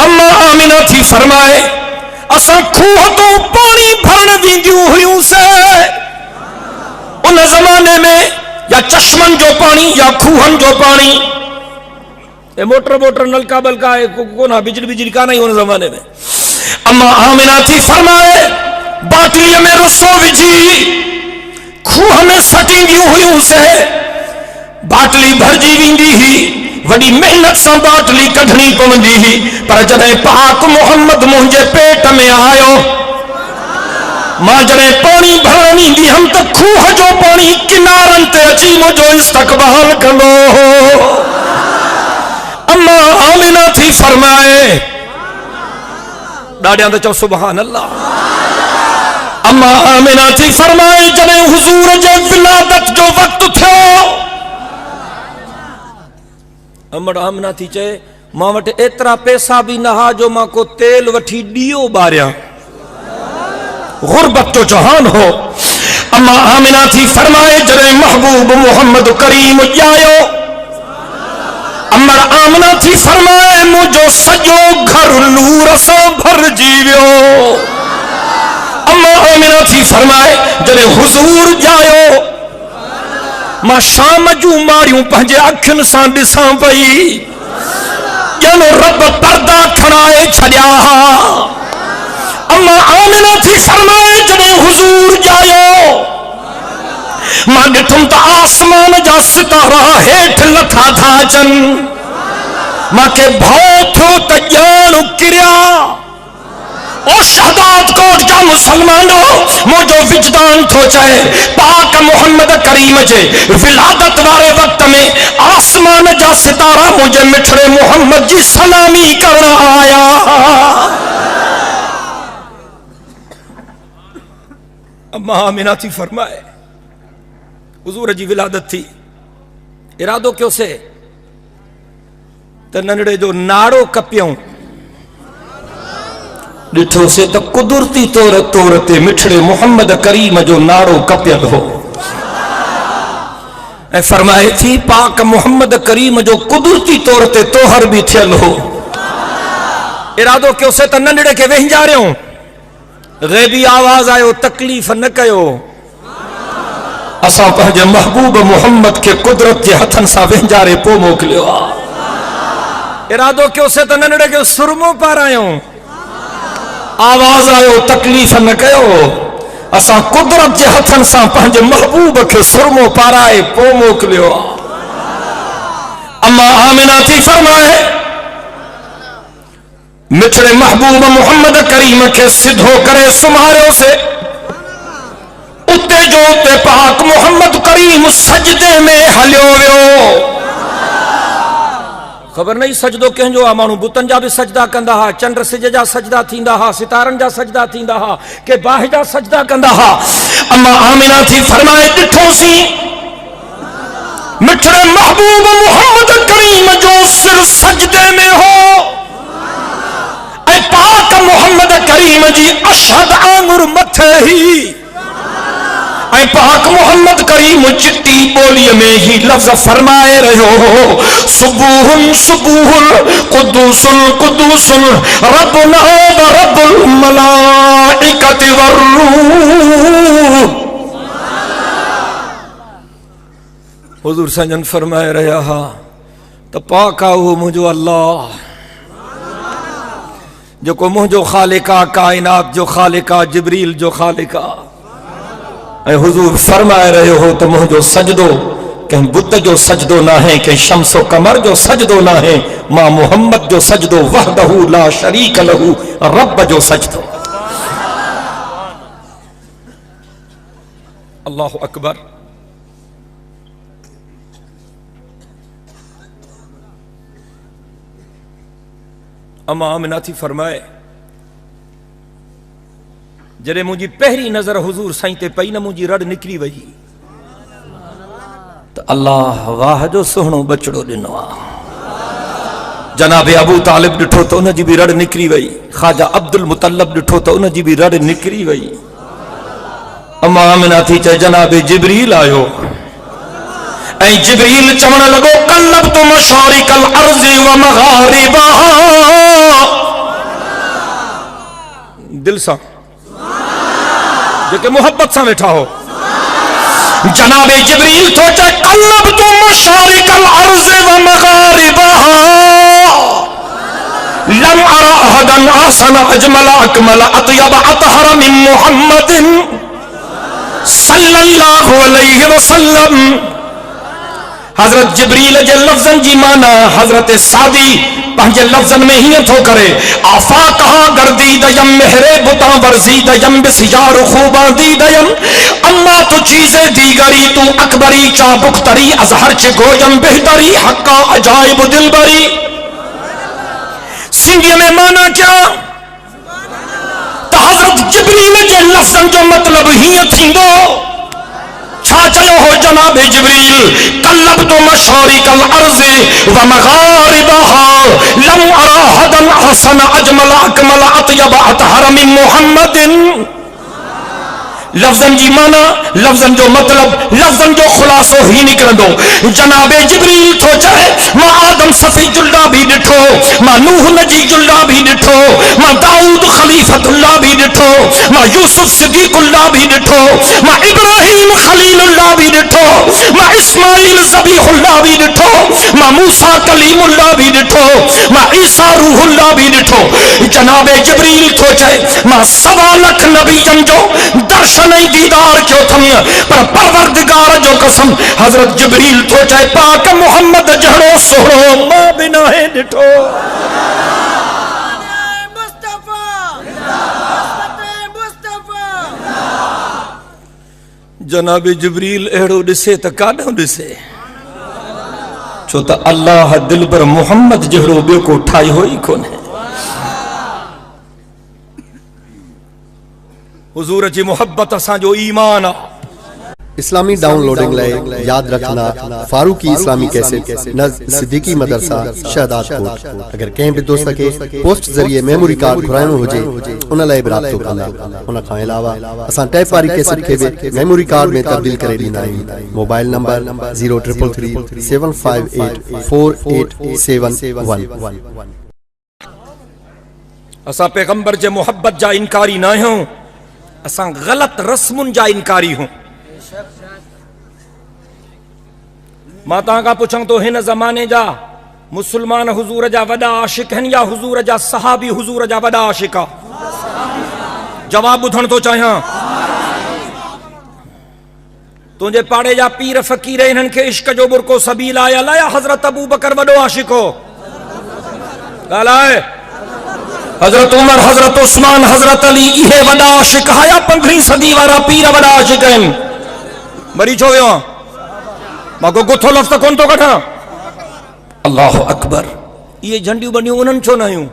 अम्मा आमिना थी फरमाए असां खूह तो पाणी भरण वेंदियूं हुयूं से। उन ज़माने में या चश्मन जो पाणी या खूहन जो पाणी, मोटर नलका बलका कोना बिजली कान आई उन ज़माने में। अम्मा आमिना थी फरमाए बाटलीअ में रुसो विझी खूह में सटींदियूं हुयूं से। बाटली भरजी वेंदी हुई, वॾी मेहनत सां बाटली कढणी पवंदी हुई। पर जॾहिं पाक मोहम्मद मुंहिंजे पेट में आयो मां जॾहिं पाणी भरण वेंदी हुअमि त खूह जो पाणी किनारनि ते अची मुंहिंजो इस्तक़बाल कंदो हो। अम्मा आमिना थी फरमाए ॾाढियां त चओ सुभान अल्लाह। अम्मा आमिना थी फरमाए जॾहिं हुज़ूर जे विलादत जो वक़्तु थियो अम्मा आमिना थी चए मां वटि एतिरा पैसा बि न हा जो मां को तेल वठी ॾीओ ॿारियां। गुरबत जो जहान हो। अम्मा आमिना थी फरमाए जॾहिं महबूब मोहम्मद करीम ॼायो अम्मा आमिना थी फरमाए मुंहिंजो सॼो घर नूर सां भरजी वियो। अम्मा आमिना थी फरमाए जॾहिं हुज़ूर ॼायो मां शाम जूं माड़ियूं पंहिंजे अखियुनि सां ॾिसां पई ॼण रब पर्दा खणाए छॾिया हा। अम्मा आमिना थी फरमाए जॾहिं हुज़ूर ॼायो मां ॾिठुमि त आसमान जा सितारा हेठि लथा था अचनि। मूंखे भउ थियो त ॼाण किरिया। ओ शहादत कोट जा मुसलमानो मुंहिंजो विजदान थो चए पाक मोहम्मद करीम जे विलादत वारे वक़्त में आसमान जा सितारा मुंहिंजे मिठड़े मोहम्मद जी सलामी करण आया। अम्मा आमिना थी फरमाए हुज़ूर जी विलादत थी, इरादो कयोसे त नंढड़े जो नाड़ो कपियूं। ॾिठोसे त कुदरती तौर ते मिठड़े मोहम्मद करीम जो नाड़ो कपियल हो। ऐं फरमाए थी पाक मोहम्मद करीम जो कुदरती तौर ते तोहर भी थियल हो। इरादो कयोसे त नंढड़े खे वेंजारियूं। ग़ैबी आवाज़ आयो तकलीफ़ न कयो असां पंहिंजे महबूब मोहम्मद के कुदरत के हथन सां वेंजारे पोइ मोकिलियो आहे। इरादो कयोसे त नंढड़े खे सुरमो पारायूं। आवाज़ आयो तकलीफ़ न कयो असां कुदरत के हथन सां पंहिंजे महबूब के सुरमो पाराए पोइ मोकिलियो आहे। अम्मा आमिना थी फरमाए मिठड़े महबूब मोहम्मद करीम के सिधो करे सुम्हारियो से। उते जो उते पाक मोहम्मद करीम सजदे में हलियो वियो। खबर नहीं सजदो कंहिंजो आहे। माण्हू बुतनि जा बि सजदा कंदा हा, चंड सिज जा सजदा थींदा हा, सितारनि जा सजदा थींदा हा, के बाहि जा सजदा कंदा हा। अम्मा आमिना थी फरमाए ॾिठोसीं मिठड़े महबूब मोहम्मद करीम जो सिर सजदे में हो ऐं पाक मोहम्मद करीम जी अशहद आंगुर मथे ही ऐं पाक मोहम्मद करीम चिट्टी ॿोलीअ में ही लफ़्ज़ फरमाए रहियो हो, सुबूहुन सुबूहुन कुद्दूसुन कुद्दूसुन रब्बुना व रब्बुल मलाइकति वर्रूह। हुजूर संजन फरमाए रहा हा त पाक आहे उहो मुंहिंजो अल्लाह जेको मुंहिंजो ख़ालिक आहे, काइनात जो ख़ालिक आहे, जिब्रील जो ख़ालिक आहे। ऐं हुजूर फरमाए रहियो हो त मुंहिंजो सजदो कंहिं बुत जो सजदो न आहे, कंहिं शम्सो कमर जो सजदो न आहे, मां मोहम्मद जो सजदो वहदहू ला शरीक लहू रब जो सजदो। अल्लाहु अकबर। अम्मा आमिना थी फरमाए जॾहिं मुंहिंजी पहिरीं नज़र हुजूर साईं ते पई न, मुंहिंजी रड़ निकिरी वई त अल्लाह वाह जो सुहिणो बचड़ो ॾिनो आहे। जनाबे अबू तालिब ॾिठो त उनजी बि रड़ निकिरी वई, ख्वाजा अब्दुल मुतल्लब ॾिठो त उनजी बि रड़ निकिरी वई। अम्मा आमिना थी चए जनाबे जिब्रील आयो ऐं जिब्रील चवण लॻो कल्लबतु मशारिकल अर्ज़ि व मग़ारिबहा। दिल सां जेके मोहब्बत सां वेठा हो, जनाबे जिब्रील तो चए कल्लबतु मशारिकल अर्ज़ि व मग़ारिबहा लम अरा अहदन अहसन अजमल अकमल अत्यब अतहर मिन मुहम्मदिन सल्लल्लाहु अलैहि वसल्लम। हजरत जिब्रील जे लफ्ज़न जी माना हजरत सादी पंहिंजे लफ्ज़न में हीअं थो करे, आफा कहा गर्दी दयम मेहरे बुता वर्जी दयम बिसिजार खूबा दी दयम अम्मा तू चीज़े दीगरी तू अकबरी चा बुख्तरी अजहर च गोयम बेहतरी हक्का अजाइब दिलबरी। सिंधी में माना क्या तो हजरत जिब्रील जे लफ्ज़न जो मतलब हीअं थींदो छा चयो हो जनाबे जिब्रील कल्लबतु मशारिकल अर्ज़ि व मग़ारिबहा लम अरा अहदन अहसन अजमल अकमल अत्यब अतहर मिन मुहम्मदिन। लफ्ज़न जी माना, लफ्ज़न जो मतलब, लफ्ज़न जो खुलासो ही निकरंदो। जनाबे जिब्रील तो चए मां आदम सफ़ी जुल्ला भी ॾिठो, मां नूह नजी जुल्ला भी ॾिठो, मां दाऊद खलीफतुल्लाह भी ॾिठो, मां यूसुफ सिद्दीकुल्लाह भी ॾिठो, मां इब्राहिम खलीलुल्लाह भी ॾिठो, मां इस्माइल ज़बीहुल्लाह भी ॾिठो, मां मूसा कलीमुल्लाह भी ॾिठो, मां ईसा रूहुल्लाह भी ॾिठो। जनाबे जिब्रील तो चए मां 1.25 लाख नबियन जो दर्शन दीदार क्यों थम, पर परवरदिगार जो कसम हजरत जिब्रील तो चए पाक मोहम्मद जहड़ो सोहणो मां बिना है ॾिठो। जनाबे जिब्रील अहिड़ो ॾिसे त काॾों ॾिसे, छो त अल्लाह दिल पर मोहम्मद जहड़ो ॿियो को ठाहियो ई कोन्हे। हुजूर जी मोहब्बत असांजो ईमान आहे। इस्लामी डाउनलोडिंग लाइ याद रखना फारूकी इस्लामी कैसेट नज़ सिद्दीकी मदरसा शहदाद कोट। अगर कंहिं बि दोस्त के पोस्ट जरिए मेमोरी कार्ड घुराइणो हुजे उन लाइ बि राब्तो कंदा। उन खां अलावा असां टैप वारी कैसेट खे बि मेमोरी कार्ड में तब्दील करे ॾींदा आहियूं। Mobile number 033375848711। असां पैगंबर जे मोहब्बत जा इनकारी न आहियूं, असां गलत रस्मुनि जा इनकारी हूं। मां तव्हां खां पुछां तो हिन ज़माने जा मुसलमान हुजूर जा वॾा आशिक आहिनि या हुजूर जा सहाबी हुजूर जा वॾा आशिक आहे? जवाब ॿुधण थो चाहियां। तुंहिंजे पाड़े जा पीर फ़कीर इन्हनि खे इश्क जो बुरको सबील आयल आहे या हज़रत अबू बकर वॾो आशिक हो? ॻाल्हाए। हज़रत उमर, हज़रत उस्मान, हज़रत अली इहे वॾा आशिक या 15वीं सदी वारा पीर वॾा आशिक आहिनि? मरी छो वियो? मां को गुथो लफ़्ज़ कोन थो कढां। अल्लाहु अकबर। ये झंडियूं बंडियूं उन्हनि छो न आहियूं?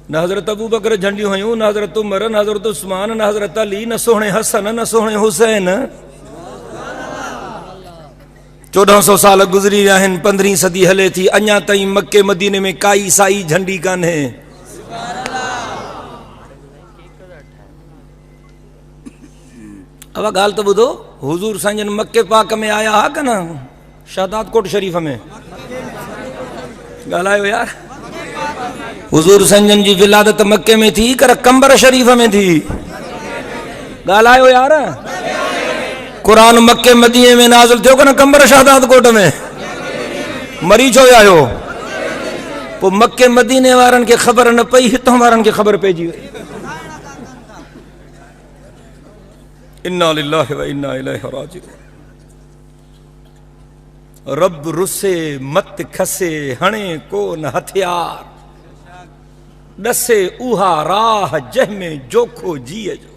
न हज़रत अबू बकर झंडियूं हुयूं, न हज़रत उमर, न हज़रत उस्मान, न हज़रत अली, न सोहणे हसन, न सोहणे हुसैन। 1400 साल गुज़री विया आहिनि, 15वीं सदी हले थी, अञा ताईं मके मदीने में काई साई झंडी कान्हे। अब ॻाल्हि त ॿुधो, हुज़ूर साईं मके पाक में आया हा का न? शहादात कोट शरीफ़ में ॻाल्हायो यार। हुज़ूर साईं जी विलादत मके में थी कर कंबर शरीफ़ में थी? ॻाल्हायो यार। कुरान मके मदीने में नाज़िल थियो न कंबर शहादात कोट में? मरी छो विया आहियो? पोइ मके मदीने वारनि खे ख़बर न पई, हितां वारनि खे ख़बर पइजी वई। इन्ना लिल्लाहि व इन्ना इलैहि राजिऊन। रब रुसे मत खसे, हणे कोन हथियार, ॾसे उहा राह जंहिंमें जोखो जीअ जो।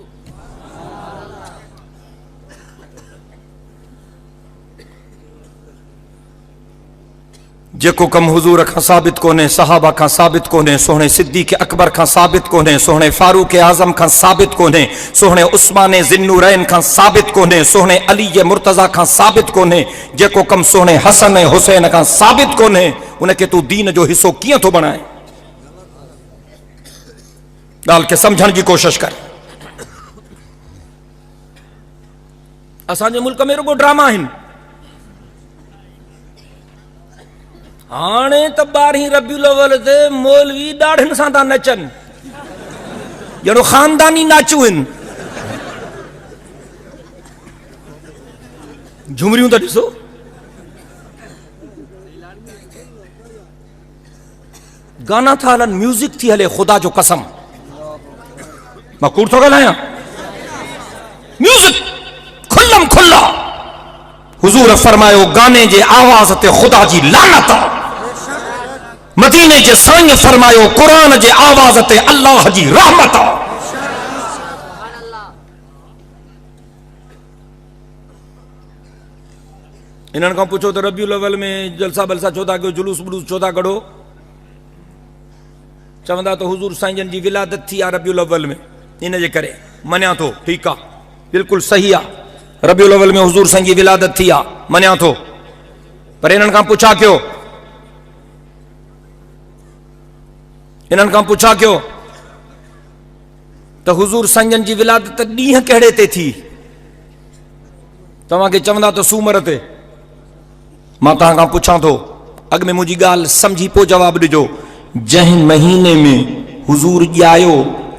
जेको कम हुजूर खां साबित कोन्हे, सहाबा खां साबित कोन्हे, सोहणे सिद्दीक़ अकबर खां साबित कोन्हे, सोहणे फारूक आज़म खां साबित कोन्हे, सोहणे उस्मान ज़िन्नुरैन खां साबित कोन्हे, सोहणे अली मुर्तज़ा खां साबित कोन्हे, जेको कम सोहणे हसन ऐं हुसैन खां साबित कोन्हे, उनखे तूं दीन जो हिस्सो कीअं थो बणाए? ॻाल्हि खे सम्झण जी कोशिश कर। असांजे मुल्क में रुगो ड्रामा आहिनि। हाणे त 12 रबीउल अव्वल ते मौलवी ॾाढनि सां था नचनि, ॼणो ख़ानदानी नाचूं आहिनि। झुमरियूं त ॾिसो, गाना था हलनि, म्यूज़िक थी हले, ख़ुदा जो कसम मां कूड़ थो ॻाल्हायां। म्यूज़िक खुल्लम खुल्ला। हुजूर फरमायो गाने जे आवाज़ ते ख़ुदा जी लानत। मदीने जे साईं फरमायो कुरान जे आवाज़ ते अल्लाह जी रहमत। इन्हनि खां पुछो त रबीउल अव्वल में जलसा बलसा छो था कयो, जुलूस बुलूस छो था कढो? चवंदा त हुजूर साईं जी विलादत थी आहे रबीउल अव्वल में, इन जे करे मञा थो। ठीकु आहे, बिल्कुलु सही आहे, रबीउल अव्वल में हुजूर साईं जी विलादत थी आहे, मञा थो। पर इन्हनि खां पुछा कयो, इन्हनि खां पुछा कयो त हुजूर साईं जी विलादत ॾींहं कहिड़े ते थी? तव्हांखे चवंदा त सूमर ते। मां तव्हां खां पुछां थो, अॻु में मुंहिंजी ॻाल्हि सम्झी पोइ जवाबु ॾिजो। जंहिं महीने में हुजूर ॼायो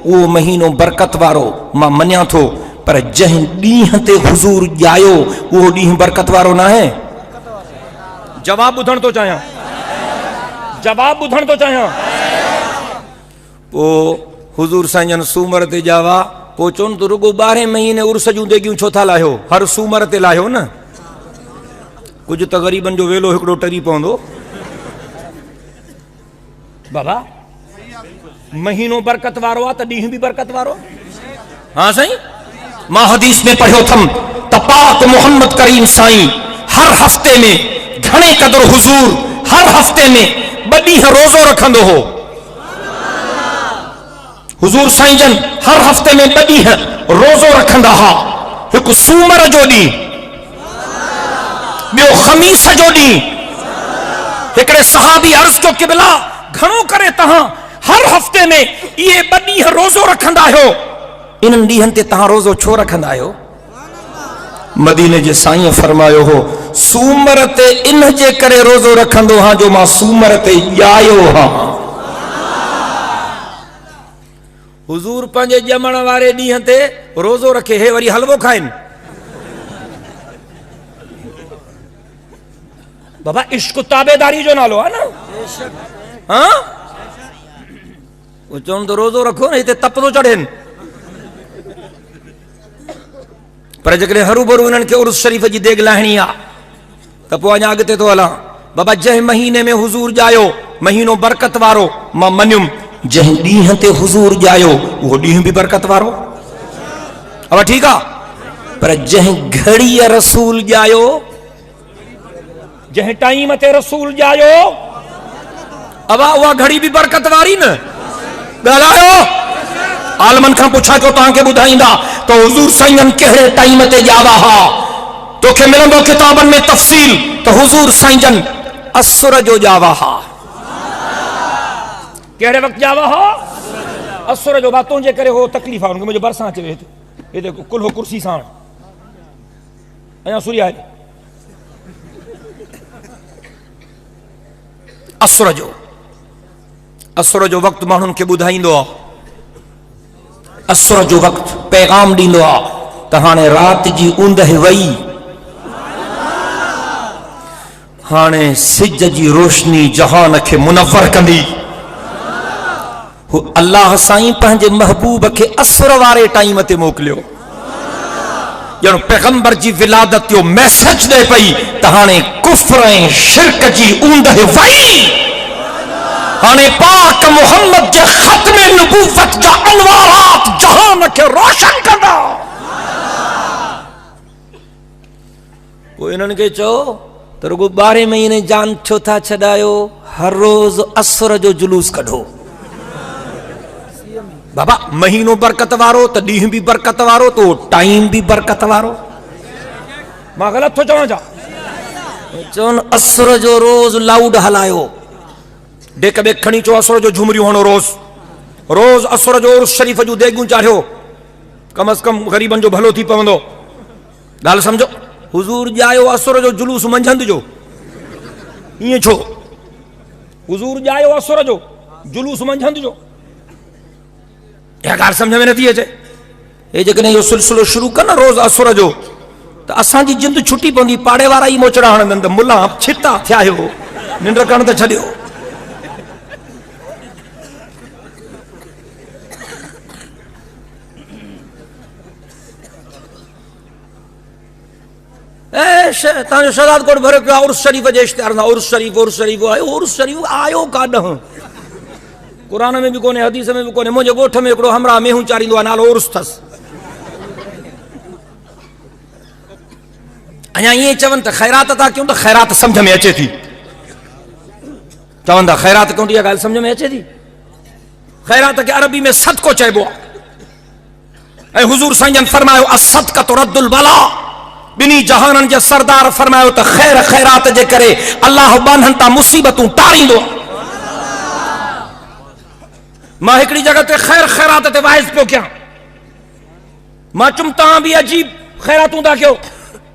उहो महीनो बरकत वारो, मां मञा थो, पर जंहिं ॾींहं ते हुजूर ॼायो उहो ॾींहुं बरकत वारो न आहे। जवाबु ॿुधण थो चाहियां, जवाबु ॿुधण थो चाहियां। पोइ हुजूर साईं सूमर ते ॼावा, पोइ चवनि त रुगो 12 महीने उर्स जूं देगियूं छो था लाहियो, हर सूमर ते लाहियो न। कुझु त ग़रीबनि जो वेलो हिकिड़ो टरी पवंदो। बाबा महीनो बरकत वारो आहे त ॾींहुं बि बरकत वारो। हाँ साईं, मां हदीस में पढ़ियो थम त पाक मोहम्मद करीम साईं हर हफ़्ते में घणे क़दुरु हुजूर हर हफ़्ते में 2 ॾींहं रोज़ो रखंदो हो। हुजूर साईं जन हर हफ़्ते में 2 ॾींहं रोज़ो रखंदा हा। हिकु सूमर जो ॾींहुं, ॿियो ख़मीस जो ॾींहुं। हिकिड़े सहाबी अर्ज़ कयो, क़िबला घणो करे तव्हां हर हफ़्ते में इहे 2 ॾींहं रोज़ो रखंदा आहियो, इन्हनि ॾींहंनि ते तव्हां रोज़ो छो रखंदा आहियो? मदीने जे साईं फरमायो हो, सूमर ते इन जे करे रोज़ो रखंदो हा जो मां सूमर ते ॼायो हा। हुजूर पंहिंजे ॼमण वारे ॾींहं ते रोज़ो रखे, हे वरी हलवो खाइनि। बाबा इश्क ताबेदारी जो नालो आहे न। हाँ, वो चवनि त रोज़ो रखो न, हिते तप थो चढ़ेनि। पर जेकॾहिं हरू भरू इन्हनि खे उर्स शरीफ़ जी देग लाहिणी आहे त पोइ अञा अॻिते थो हलां। बाबा जंहिं महीने में हुजूर ॼायो महीनो बरकत वारो, मां मञुमि। जंहिं ॾींहं ते हुजूर ॼायो उहो ॾींहुं बि बरकत वारो। अब ठीकु आहे, पर जंहिं घड़ीअ रसूल ॼायो जंहिं टाइम ते रसूल जायो अब उहा घड़ी भी बरकत वारी न। ॻाल्हायो आलमन खां पुछा तो तव्हांखे ॿुधाईंदा तो हुजूर साईं कहिड़े टाइम ते ॼावा हा। तोखे मिलंदो किताबनि में तफ़सील तो हुजूर साईं जन असुर जो ॼावा हा। कहिड़े वक़्तु ॼावा हा? असुर जो। बातों जे करे हो तकलीफ़ आहे, मुंहिंजो भरिसां अचे हिते कुल्हो कुर्सी साण अञा सुरी आहे। असुर जो वक़्तु माण्हुनि खे ॿुधाईंदो आहे। असुर जो वक़्तु पैगाम ॾींदो आहे त हाणे राति जी ऊंदहि वई, हाणे सिज जी रोशनी जहान खे मुनव्वर कंदी। हू अल्लाह साईं पंहिंजे महबूब खे असुर वारे टाइम ते मोकिलियो, ॼण पैगंबर जी विलादत जो मैसेज ॾे पई त हाणे कुफ्र ऐं शिरक जी ऊंदहि वई, हाणे पाक मुहम्मद जे ख़त्म नबूवत जा अनवारात जहान खे रोशन कंदा। पोइ इन्हनि खे चओ त रुगो 12 महीने जान छो था छॾायो, हर रोज़ असुर जो जुलूस कढो। बाबा महीनो बरकत वारो त ॾींहुं बि बरकत वारो तो टाइम भी बरकत वारो। मां ग़लति थो चवां छा? चवनि असुर जो रोज़ लाउड हलायो, डेक बेक खणी चो असुर जो झुमरियूं हणो, रोज़ असुर जो उर्स शरीफ़ जूं देगूं चाढ़ियो, कम अज़ कम ग़रीबनि जो भलो थी पवंदो। ॻाल्हि सम्झो, हुज़ूर ॼायो असुर जो जुलूस मंझंदि जो, ईअं छो? हुज़ूर ॼायो असुर जो जुलूस मंझंदि जो, इहा ॻाल्हि सम्झ में नथी अचे। हे जेकॾहिं इहो सिलसिलो शुरू कर न रोज़ असुर जो त असांजी जिंद छुटी पवंदी। पाड़े वारा ई मोचड़ा हणंदनि त मुला छिता थिया आहियो, निंड करण त छॾियो। तव्हांजो शहजाद कोट भरियो पियो आहे उर्स शरीफ़ जे इश्तिहार सां। उर्स शरीफ़ आयो, उर्स शरीफ़ आयो काॾां? क़ुरान में भी कोन्हे, हदीस में भी कोन्हे। मुंहिंजे ॻोठ में हिकिड़ो हमरा मेहूं चारींदो आहे, नालो उर्स अथसि। अञा ईअं चवनि त ख़ैरात था कयूं त ख़ैरात सम्झ में अचे थी। चवंदा ख़ैरात कयूं, इहा ॻाल्हि सम्झ में अचे थी। ख़ैरात खे अरबी में सदको चइबो आहे। ऐं हुज़ूर साईं जन फरमायो असदक़तु रद्दुल बला, ॿिन्ही जहाननि जे सरदार फरमायो त ख़ैर ख़ैरात जे करे अल्लाह बान्हनि तां मुसीबतूं टारींदो। मां हिकिड़ी जगह ते ख़ैर ख़ैरात ते वाइज़ पियो कयां। मां चुम तव्हां बि अजीब ख़ैरातूं था कयो।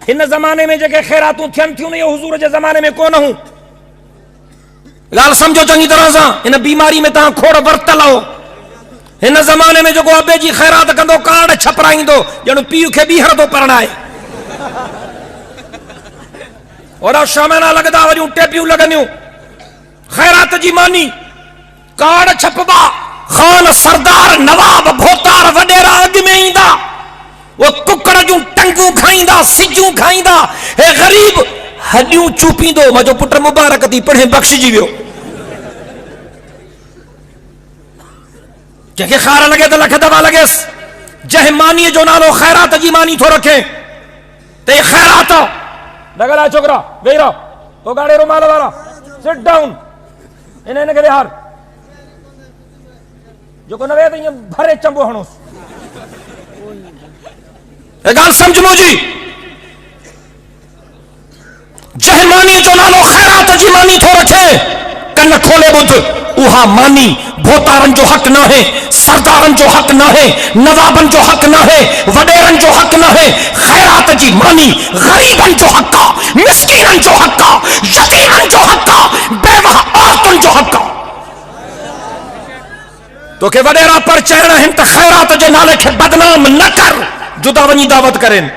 हिन ज़माने में जेके ख़ैरातूं थियनि थियूं न, इहो हुज़ूर जे ज़माने में कोन हूं। ॻाल्हि सम्झो चङी तरह सां, हिन बीमारी में तव्हां खोड़ वरतल हो। हिन ज़माने में जेको अबे जी ख़ैरात कंदो, कार्ड छपराईंदो, ॼण पीउ खे ॿीहर थो परणाए। और शामियाना लॻंदा, वॾियूं टेपियूं लॻंदियूं। ख़ैरात जी मानी कार्ड छपबा, खान सरदार नवाब भोतार वडेरा अॻ में ईंदा, वो कुकड़ जूं टंगूं खाईंदा, सिजूं खाईंदा। हे ग़रीब हड्डियूं चूपींदो। मुंहिंजो पुट मुबारक थी पढ़े बख़्शिजी वियो। जंहिंखे खार लॻे त लख दफ़ा लॻेसि। जंहिं मानीअ जो नालो ख़ैरात जी मानी थो रखे त हे ख़ैरात। लॻल आहे छोकिरा, वेही रहो। हो गाड़े रुमाल वारा, सिट डाउन। इनखे विहार। जेको न वेह त ईअं भरे चंबो हणोसि। ॻाल्हि सम्झ मुंहिंजी। जंहिं मानी जो नालो ख़ैरात जी मानी थो रखे, कन खोले ॿुध, उहा मानी भोतारनि जो हक़ न है, सरदारनि जो हक़ न है, नवाबनि जो हक़ न है, वडेरनि जो हक़ न है। ख़ैरात जी मानी ग़रीबनि जो हक़ आहे, मिस्कीननि जो हक़ आहे, यतीमनि जो हक़ आहे, बेवाह औरतुनि जो हक़ आहे। तोखे वडेरा पर चइणा आहिनि त ख़ैरात जे नाले खे बदनाम न कर, जुदा वञी दावत करेनि।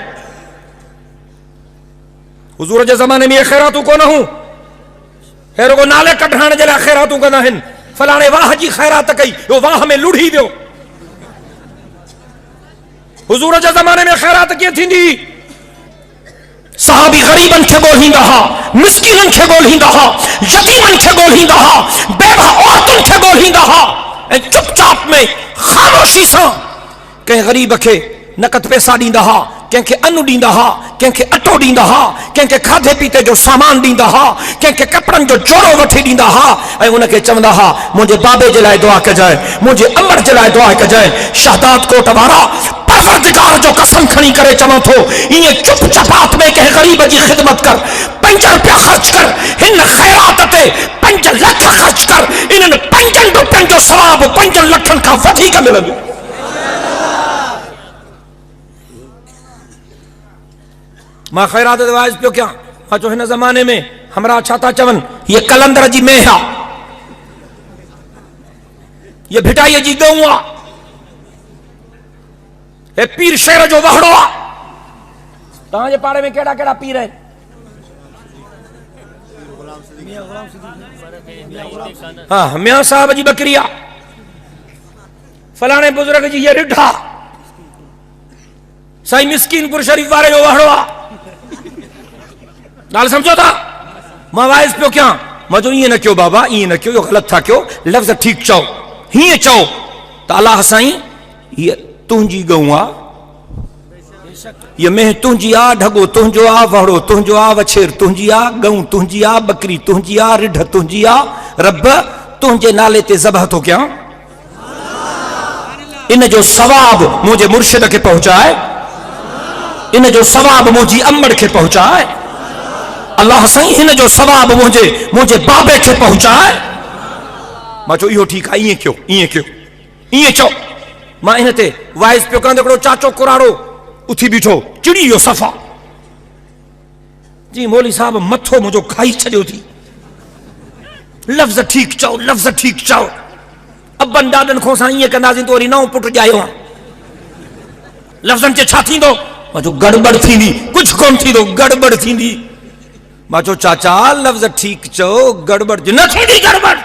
हुज़ूर जे ज़माने में ये ख़ैरातूं कोन हूं। हे रुगो नाले कढाइण जे लाइ ख़ैरातूं कंदा आहिनि। फलाणे वाह जी ख़ैरात कई, वो वाह में लुढ़ी वियो। हुज़ूर जे ज़माने में ख़ैरात कीअं थींदी? सहाबी ग़रीबनि खे ॻोल्हींदा हुआ, मिस्कीननि खे ॻोल्हींदा हुआ, यतीमनि खे ॻोल्हींदा हुआ, बेवाह औरतुनि खे ॻोल्हींदा हुआ। ऐं चुपचाप में ख़ामोशी सां कंहिं ग़रीब खे नक़द पैसा ॾींदा हुआ, कंहिंखे अन्न ॾींदा हा, कंहिंखे अटो ॾींदा हा, कंहिंखे खाधे पीते जो सामान ॾींदा हा, कंहिंखे कपिड़नि जो जोड़ो वठी ॾींदा हा, ऐं उनखे चवंदा हा मुंहिंजे बाबे जे लाइ दुआ कजांइ, मुंहिंजे अमर जे लाइ दुआ कजांइ। शहादात कोट वारा परवरदिगार जो कसम खणी करे चवां थो, ईअं चुप चपात में कंहिं ग़रीब जी ख़िदमत कर, 5 रुपया ख़र्च कर, हिन ख़ैरात ते 5 लख ख़र्च कर, इन्हनि 5 रुपयनि जो सवाब 5 लखनि खां वधीक मिलंदो। मां ख़ैरात ते वाइज़ पियो कयां, मां चयो हिन ज़माने में हमरा छा था चवनि, ये कलंदर जी मेह आहे, ये भिटाईअ जी ॻऊं आहे, हे पीर शेर जो वहड़ो आहे। तव्हांजे पाड़े में कहिड़ा कहिड़ा पीर आहिनि? हाँ, मियाँ साहब जी बकरी आहे, फलाणे बुजुर्ग जी ये रिढा, साईं मिस्कीनपुर शरीफ वारे जो वहड़ो आहे। ॻाल्हि सम्झो था? मां वाइज़ पियो कयां, मां चयो ईअं न कयो बाबा, ईअं न कयो, इहो ग़लति था कयो, लफ़्ज़ ठीकु चओ, हीअं चओ त अलाह साईं हीअ तुंहिंजी ॻऊं आहे, ये मेह तुंहिंजी आ, ढगो तुंहिंजो आ, वहड़ो तुंहिंजो आ, वछेर तुंहिंजी आ, ॻऊं तुंहिंजी आ, बकरी तुंहिंजी आ, रिढ तुंहिंजी आ, रब तुंहिंजे नाले ते ज़बह थो कयां, इन जो सवाब मुंहिंजे मुर्शिद खे पहुचाए, इन जो सवाब मुंहिंजी अमड़ खे पहुचाए, अल्लाह साईं हिन जो सवाब मुंहिंजे बाबे खे पहुचाए। मां चयो इहो ठीकु आहे, ईअं कयो, ईअं कयो, ईअं चओ। मां इन ते वाइज़ पियो कयां, हिकिड़ो चाचो कुराड़ो उथी बीठो, चिड़ी वियो सफ़ा, जी मौली साहब मथो मुंहिंजो खाई छॾियो थी, लफ़्ज़ ठीकु चओ, लफ़्ज़ ठीकु चओ, अबनि ॾाॾनि खां असां ईअं कंदासीं त वरी नओं पुटु ॼायो आहे, लफ़्ज़नि खे छा थींदो? मां चयो गड़बड़ थींदी, कुझु कोन थींदो, गड़बड़ थींदी। मां चयो चाचा लफ़्ज़ ठीकु चओ, गड़बड़ न थींदी, गड़बड़।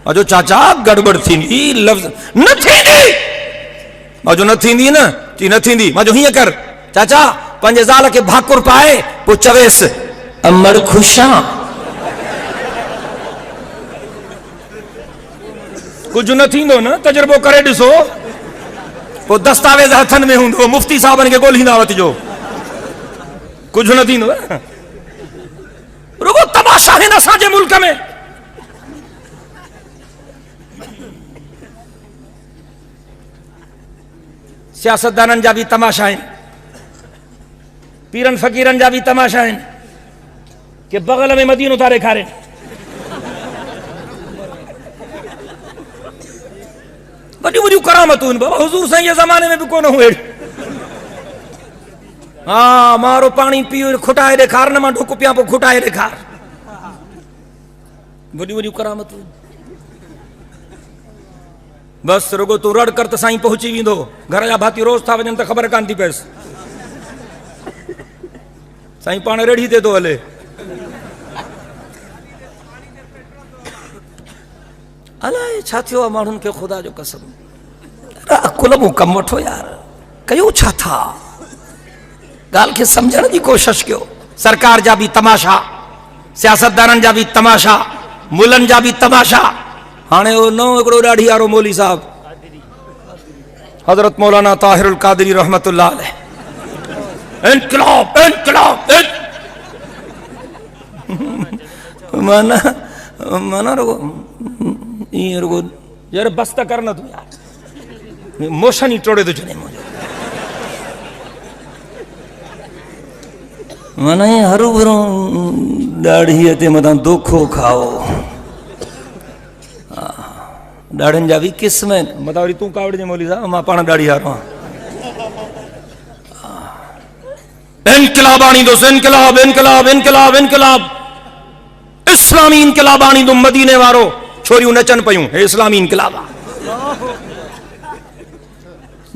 मां चयो चाचा गड़बड़ थींदी, लफ़्ज़ न थींदी। मां चयो न थींदी न, चई न थींदी। मां चयो हीअं कर चाचा, पंहिंजे ज़ाल खे भाकुर पाए, पोइ चवेसि अमड़ ख़ुशा, कुझु न थींदो न, तजुर्बो करे ॾिसो, पोइ दस्तावेज़ हथनि में हूंदो, मुफ्ती साहबनि खे ॻोल्हींदा वठिजो, कुझु न थींदो। रुगो तमाशा आहिनि असांजे मुल्क में। सियासतदाननि जा बि तमाशा आहिनि, पीरनि फ़क़ीरनि जा बि तमाशा आहिनि, कि बग़ल में मदीनो था ॾेखारे, वॾियूं वॾियूं करामतूं आहिनि बाबा, हुज़ूर साईं जे ज़माने में बि कोन हुए। हाँ मारो पानी पीओ, खुटाए ॾेखार न, मां ढुक पिया पोइ खुटाए ॾेखार, वॾियूं वॾियूं करामतूं। बस रुगो तूं रड़ कर त साईं पहुची वेंदो, घर जा भाती रोज़ था वञनि त ख़बर कान थी पएसि, साईं पाण रेड़ी ते थो हले। अलाए छा थियो आहे माण्हुनि खे, ख़ुदा जो कसम, अकुल मूं कमु वठो यार, कयो छा था, ॻाल्हि खे सम्झण जी कोशिशि कयो। सरकार जा बि तमाशा, सियासतदाननि जा बि तमाशा, मुलनि जा बि तमाशा। हाणे उहो नओं हिकिड़ो ॾाढी वारो मौली साहब हज़रत मौलाना ताहिरुल क़ादरी रहमतुल्लाह अलैह, इनकलाब इनकलाब, माना माना रुगो ईअं रुगो यार बस त कर न तूं यार, मोशन ई टोड़े थो छॾे मुंहिंजो, माना हरू भरू ॾाढ़ीअ ते मथां दोखो खाओ। ॾाढ़नि जा बि क़िस्म आहिनि, मथां वरी तूं कावड़ जे मौली साहब, मां पाण ॾाढ़ी वारो आहियां। इनकलाब आणींदुसि, इनकलाब इनकलाब इनकलाब इनकलाब, इस्लामी इनकलाब आणींदुमि, मदीने वारो, छोरियूं नचनि पयूं, हे इस्लामी इनकलाब आहे,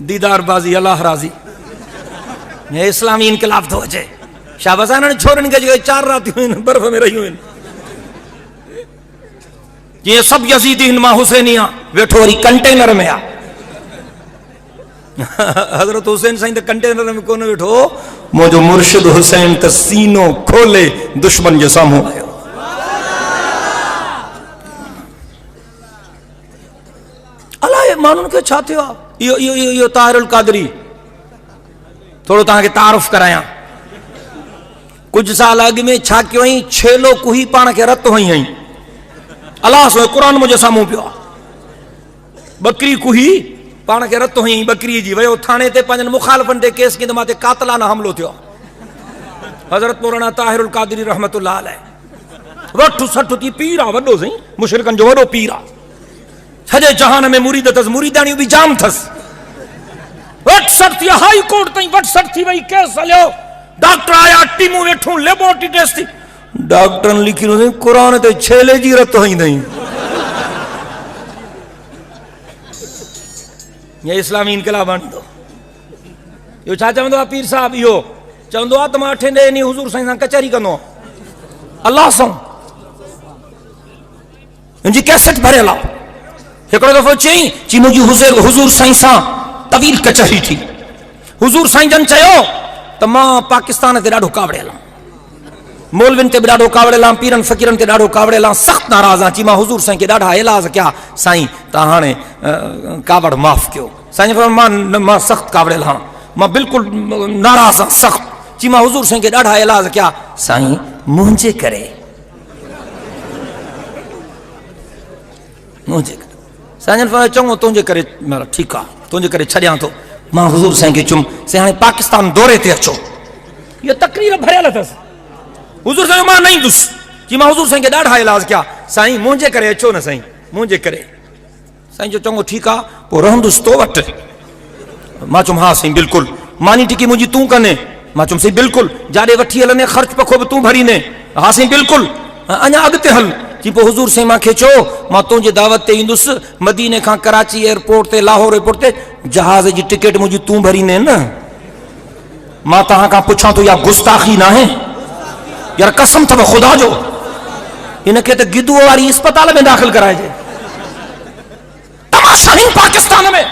दीदार बाज़ी अल्लाह राज़ी, हे इस्लामी इनकलाब थो अचे। शाबाश आहे छोरनि खे जेके 4 रातियूं आहिनि बर्फ़ में रहियूं आहिनि, जीअं सभु यज़ीदी आहिनि, मां हुसैनी आहियां, वेठो वरी कंटेनर में आहे। हज़रत हुसैन साईं त कंटेनर में कोन वेठो, मुंहिंजो मुर्शिद हुसैन त सीनो खोले दुश्मन जे साम्हूं आयो। अलाए माण्हुनि खे छा थियो आहे। इहो ताहिरुल क़ादरी थोड़ो तव्हांखे तारुफ़ करायां। कुछ साल अॻु में छा कयो हुई, छेलो कुही पाण खे रत हुई हई। अलाह सो क़ुरान मुंहिंजे साम्हूं पियो आहे। बकरी कुही पाण खे रत हुई बकरी जी, वियो थाणे ते पंहिंजनि मुखालफ़नि ते केस कई त मां ते कातलाना हमिलो थियो। हज़रत मौलाना ताहिरुल क़ादिरी रहमतुल्लाह अलैह वठु सठु थी पीर आहे, वॾो सही मुशरिकनि जो वॾो पीर आहे। सॼे जहान में मुरीद अथसि, मुरीदानियूं बि जाम अथसि। वठ सठ थी हाई कोर्ट ताईं वठ सठ थी वई, केस हलियो, डॉक्टर आया, टीमूं वेठूं, लेबोरेटरी टेस्ट थी। डॉक्टरनि लिखी ॾिनो क़ुरान ते छेले जी रत हई अथई। ये इस्लामी इनकलाब आणींदो। इहो छा चवंदो आहे पीर साहिब? इहो चवंदो आहे त मां 8 ॾींहं हुज़ूर साईं सां कचहरी कंदो अलाह सां। मुंहिंजी कैसेट भरियल आहे। हिकिड़ो दफ़ो चई मुंहिंजी हुज़ूर साईं सां तवील कचहरी थी। हुज़ूर साईं जन चयो त मां पाकिस्तान ते ॾाढो कावड़ियल आहियां, मौलविन ते बि ॾाढो कावड़ियल आहियां, पीरनि फ़क़ीरनि ते ॾाढो कावड़ियल आहियां, सख़्तु नाराज़ आहियां। चई मां हुज़ूर साईं खे ॾाढा इलाज कया, साईं तव्हां हाणे कावड़ माफ़ कयो। साईं मां सख़्तु कावड़ियल आहियां, मां बिल्कुलु नाराज़ आहियां, सख़्तु। चई मां हुज़ूर साईं खे ॾाढा इलाज कया, साईं मुंहिंजे करे साईं चङो तुंहिंजे करे, ठीकु आहे तुंहिंजे करे छॾियां थो। मां हुज़ूर साईं खे चुम साईं हाणे पाकिस्तान दौरे ते अचो। इहो तकरीर भरियल अथसि। हुज़ूर साईं मां न ईंदुसि। जी मां हुज़ूर साईं खे ॾाढा इलाज कया, साईं मुंहिंजे करे अचो न साईं, मुंहिंजे करे। साईं जो चङो ठीकु आहे पोइ रहंदुसि तो वटि। मां चयुमि हा साईं बिल्कुलु, मानी टिकी मुंहिंजी तूं कने? मां चयुमि साईं बिल्कुलु, जाॾे वठी हलंदे ख़र्च पखो बि तूं भरींदे? हा साईं बिल्कुलु, अञा अॻिते हल। जी पोइ हुज़ूर साईं मूंखे चयो मां तुंहिंजे दावत ते ईंदुसि, मदीने खां कराची एयरपोर्ट ते लाहौर एयरपोर्ट ते जहाज़ जी टिकट मुंहिंजी तूं भरींदे न? मां तव्हां खां पुछां थो, या गुस्ताखी न आहे यार? कसम अथव ख़ुदा जो, हिनखे त गिदुअ वारी अस्पताल में दाख़िल कराइजे। तमाशा आहिनि पाकिस्तान में,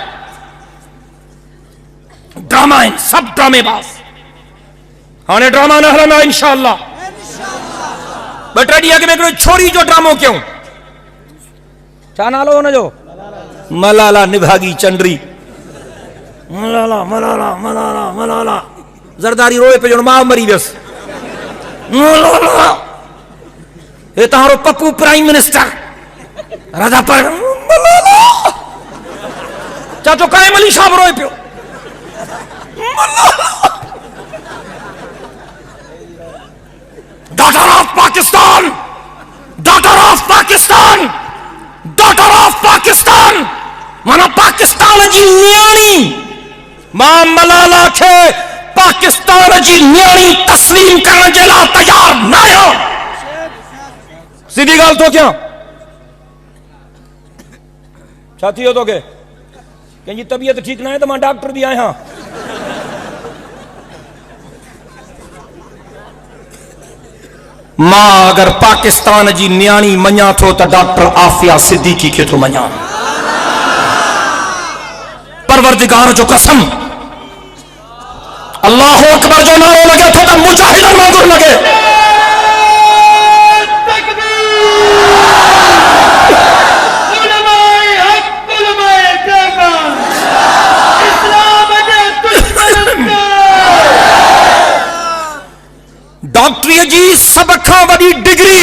ड्रामा आहिनि, सभु ड्रामेबाज़। हाणे ड्रामा न हलंदा इंशाअल्लाह। 2-3 ॾींहं अॻु में हिकिड़ो छोरी जो ड्रामो कयूं। छा नालो हुनजो? मलाला निभागी चंडरी। मलाला मलाला मलाला मलाला ज़रदारी रोए पे ॼण मां मरी वियसि। मलाला हे तव्हांजो पप्पू प्राइम मिनिस्टर राजा पर मलाला चाचो काइम अली साहब रोए पियो। Daughter of Pakistan, daughter of Pakistan, daughter of Pakistan, माना पाकिस्तान जी न्याणी। मां मलाला खे पाकिस्तान जी न्याणी तस्लीम करण जे लाइ तयार न आहियां। सीधी ॻाल्हि तो कयां, छा थी वियो तोखे? कंहिंजी तबियत ठीकु न आहे त मां डॉक्टर बि आहियां। मां अगर पाकिस्तान जी न्याणी मञा थो त डॉक्टर आफिया सिद्दीकी खे थो मञा। परवरदिगार जो कसम, अल्लाह अकबर जो नारो लगे थो त मुजाहिदन वांगुर लगे। डॉक्टरी जी सब खां वॾी डिग्री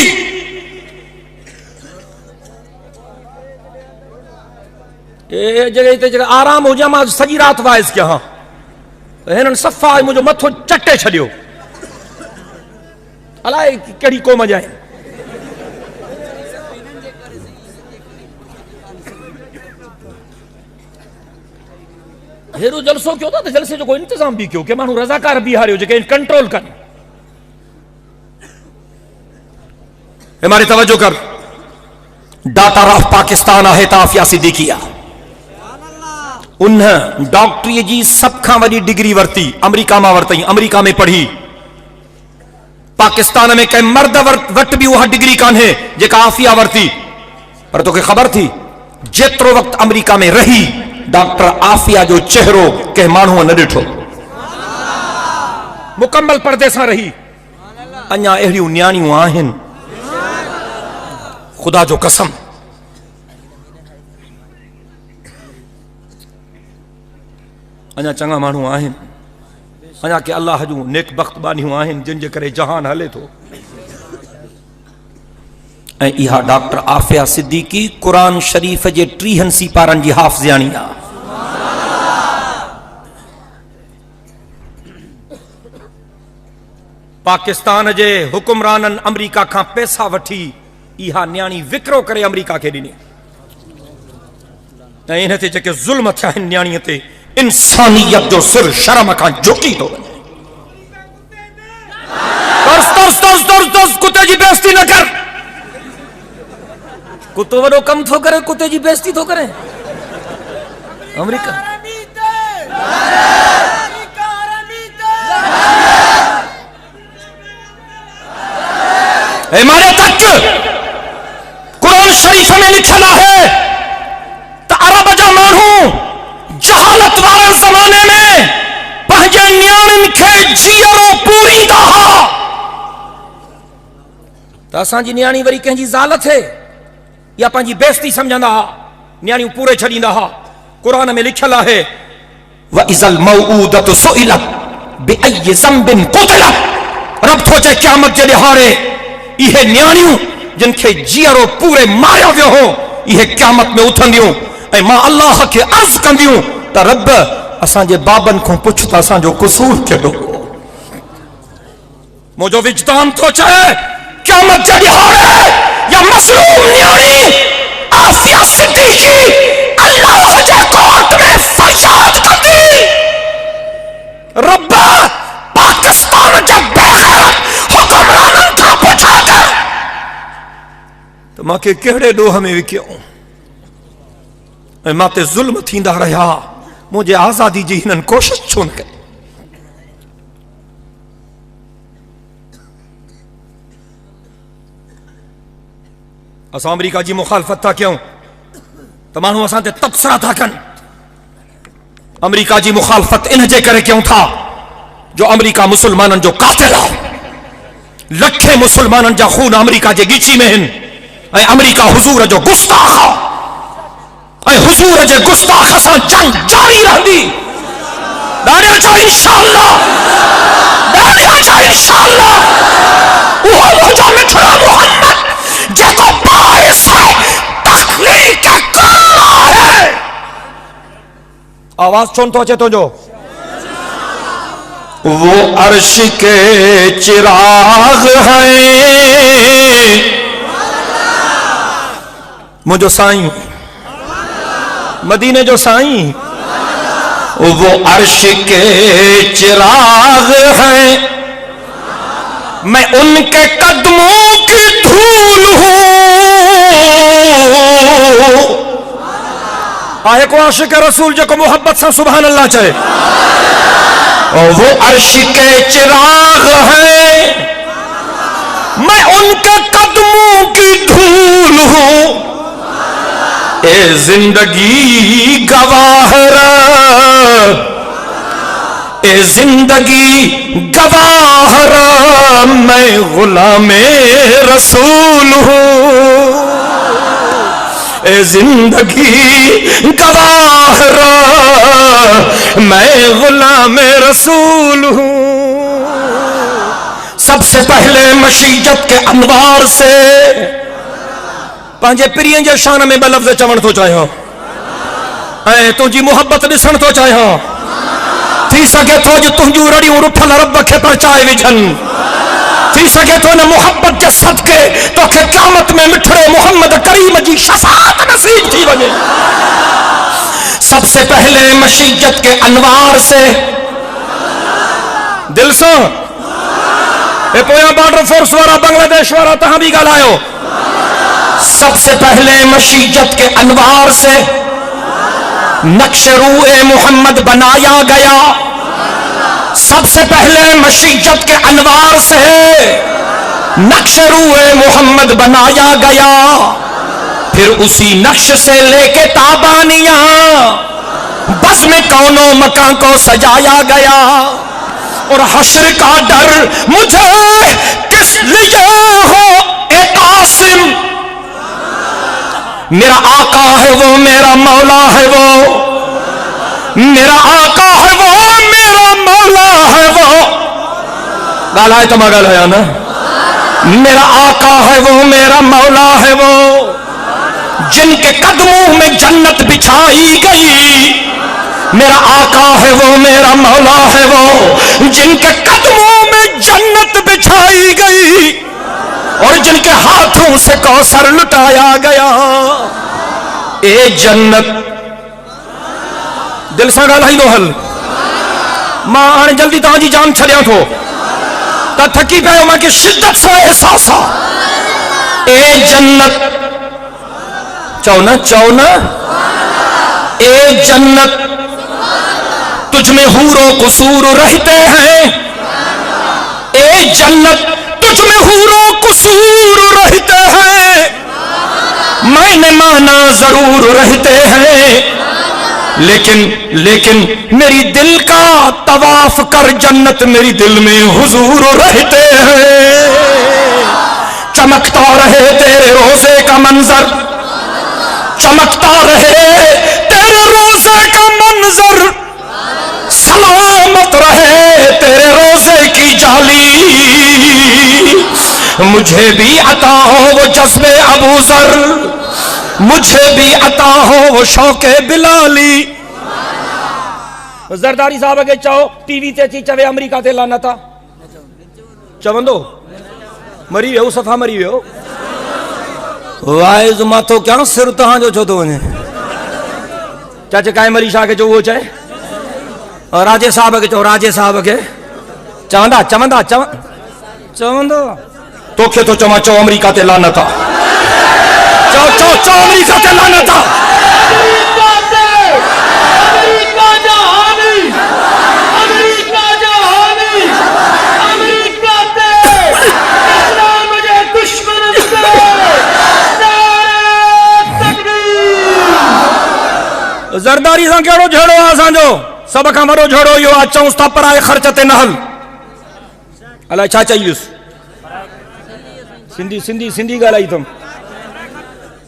जगह ते जगह आराम हुजे। मां सॼी राति वाइस कया हाँ, हिननि सफ़ा मुंहिंजो मथो चटे छॾियो। अलाए कहिड़ी क़ौम जा आहिनि। हेड़ो जलसो कयो था त जलसे जो कोई इंतज़ाम बि कयो कि माण्हू रज़ाकार बीहारियो जेके कंट्रोल कनि। हमारी तवज्जो कर, डॉक्टर ऑफ पाकिस्तान आहे आफिया सिद्दीकी। उन डॉक्टरी जी सब खां वॾी डिग्री वरती, अमेरिका मां वरतई, अमेरिका में पढ़ी। पाकिस्तान में कंहिं मर्द वटि बि उहा डिग्री कान्हे जेका आफिया वरती। पर तोखे ख़बर थी जेतिरो वक़्तु अमेरिका में रही डॉक्टर आफिया जो चेहरो कंहिं माण्हूअ न ॾिठो। मुकम्मल पर्दे सां रही। अञा अहिड़ियूं न्याणियूं आहिनि, खुदा जो कसम। अञा चङा माण्हू आहिनि अञा के अल्लाह जूं नेक बख़्त बानियूं आहिनि जिन जे करे जहान हले थो। ऐं इहा डॉक्टर आफ़िया सिद्दीकी क़ुरान शरीफ़ जे 30 सिपारनि जी हाफ़िज़ानी आहे। पाकिस्तान जे हुकुमराननि अमरीका खां पैसा वठी इहा न्याणी विकिरो करे अमरीका खे ॾिनी। ऐं इन ते जेके ज़ुल्म थिया आहिनि न्याणीअ ते, इंसानियत जो सिर शर्म खां झुकी थो वञे। कुते जी बेइज्जती न कर। कुतो वॾो कम थो करे, कुते जी बेइज्जती थो करे। अमरीका हमारे तक कुरान शरीफ में लिखल है तो अरब जा मानू जहालत वाले जमाने में पंहिंजे न्याणियुनि खे जीअरो पूरींदा हुआ। तो असांजी न्याणी वरी कंहिंजी ज़ाल थे या पंहिंजी बेइज्जती समझंदा हुआ, न्याणियूं पूरे छॾींदा हुआ। कुरान में लिखल है व इज़ल मौऊदतु सुइलत बिअय्यि ज़ंबिन क़ुतिलत। रब थो चए क़यामत जे ॾिहाड़े इहे न्याणियूं जिन खे जीअरो पूरे मारियो वियो हो, इहे क़यामत में उथंदियूं ऐं मां अल्लाह खे अर्ज़ कंदियूं त रब असांजे बाबनि खां पुछ त असांजो क़सूर कहिड़ो। मुंहिंजो विजदान थो चए क़यामत जे ॾिहाड़े या मज़लूम न्याणी आफ़िया सिद्दीकी अल्लाह जे कोर्ट में फरियाद कंदी, रब पाकिस्तान जे बेग़ैरत हुक्मराननि खां पुछा कर त मूंखे कहिड़े ॾोह में विकियो ऐं मां ते ज़ुल्म थींदा रहिया, मुंहिंजे आज़ादी जी हिननि कोशिश छो न कई। असां अमरीका जी मुखालफ़त था कयूं त माण्हू असां ते तबसरा था कनि। अमरीका जी मुखालफ़त इन जे करे कयूं था जो अमरीका मुसलमाननि जो कातिल आहे। लखे मुसलमाननि जा खून अमरीका जे ॻिची में आहिनि ऐं अमरीका हुज़ूर जो गुस्ताख़ आहे ऐं हुज़ूर जे गुस्ताख़ सां जंग जारी रहंदी। ॾाढो जो इंशाअल्लाह, ॾाढो जो इंशाअल्लाह उहो मुंहिंजो मिठड़ो मोहम्मद जेको बारिश है तख़लीक़ कल्ला है। आवाज़ छो नथो अचे तुंहिंजो? वो अर्श के चिराग है मुझो साईं, मदीने जो साईं। वो अर्श के चिराग है, मैं उनके कदमों की धूल हूं। आए को आशिक रसूल जो को मोहब्बत से सुभान अल्लाह चाहे। वो अर्श के चिराग है, मैं उनके कदमों की धूल हूं। ए जिंदगी गवाह ए जिंदगी गवाह मैं गुलामे रसूल हूं। ए जिंदगी गवाह मैं गुलामे रसूल हूं। सबसे पहले मशीजत के अनवार से पंहिंजे पिरीअ जे शान में ॿ लफ़्ज़ चवण थो चाहियां ऐं तुंहिंजी मोहब्बत ॾिसण थो चाहियां। थी सके थो जो तुंहिंजूं रड़ियूं रुठल रब खे परचाए विझनि। थी सके थो न मोहब्बत जे सदके तोखे क़यामत में मिठड़े मोहम्मद करीम जी शफ़ाअत नसीब थी वञे। सबसे पहले मशीजत के अनवार से दिल से पोया बॉर्डर फोर्स वारा बांग्लादेश वारा तहां भी ॻाल्हायो। सबसे पहले मशीजत के अनवार से नक्श रूए मोहम्मद बनाया गया। सबसे पहले मशीजत के अनवार से नक्श रूए मोहम्मद बनाया गया। फिर उसी नक्श से लेके ताबानियां बस में कौनो मकान को सजाया गया। और हश्र का डर मुझे किस लिए हो ए कासिम, मेरा आका है वो मेरा मौला है वो, मेरा आका है वो मेरा मौला है गालाए तो मैं गालाया ना। मेरा आका है वो, मेरा मौला है वो, जिनके कदमों में जन्नत बिछाई गई। मेरा आका है वो, मेरा मौला है वो, जिनके कदमों में जन्नत बिछाई गई और जिनके हाथों से कौसर लुटाया गया। ए जन्नत दिल से गालाई दो हल। मां हाणे जल्दी तव्हांजी जान छॾियां थो त थकी पियो मूंखे शिद्दत सां एहसास आहे। ए जन्नत चओ न ए जन्नत तुझ में हूरो कुसूर रहते हैं। ए जन्नत तुझ में हूरो कुसूर रहते हैं। मैंने माना जरूर रहते हैं, लेकिन मेरी दिल का तवाफ कर जन्नत मेरी दिल में हुजूर रहते हैं। चमकता रहे तेरे रोजे का मंजर, चमकता रहे तेरे रोजे का मंजर, सलामत रहे तेरे रोजे की जाली। मुझे भी अता हो वो जज्बे अबू जर, मुझे भी अता हो वो शौके बिलाली। जरदारी साहब के चओ टीवी ते अची चवे अमेरिका ते लानता चवंदो मरी वियो, सफ़ा मरी वियो। वाइज माथो क्या सिर तव्हांजो छो थो वञे। चाचे कायमली शाह खे चओ उहो चए, और राजे साहब खे चओ, राजे साहब खे चवंदो तोखे तो चवां, चओ अमेरिका ते लानता, चो अमेरिका ते लानता। जरदारी सां कहिड़ो झगड़ो आहे असांजो? सभ खां वॾो झगड़ो इहो आहे, चऊंसि था पराए ख़र्च ते न हल। अलाए छा चईसि, सिंधी ॻाल्हाई अथमि।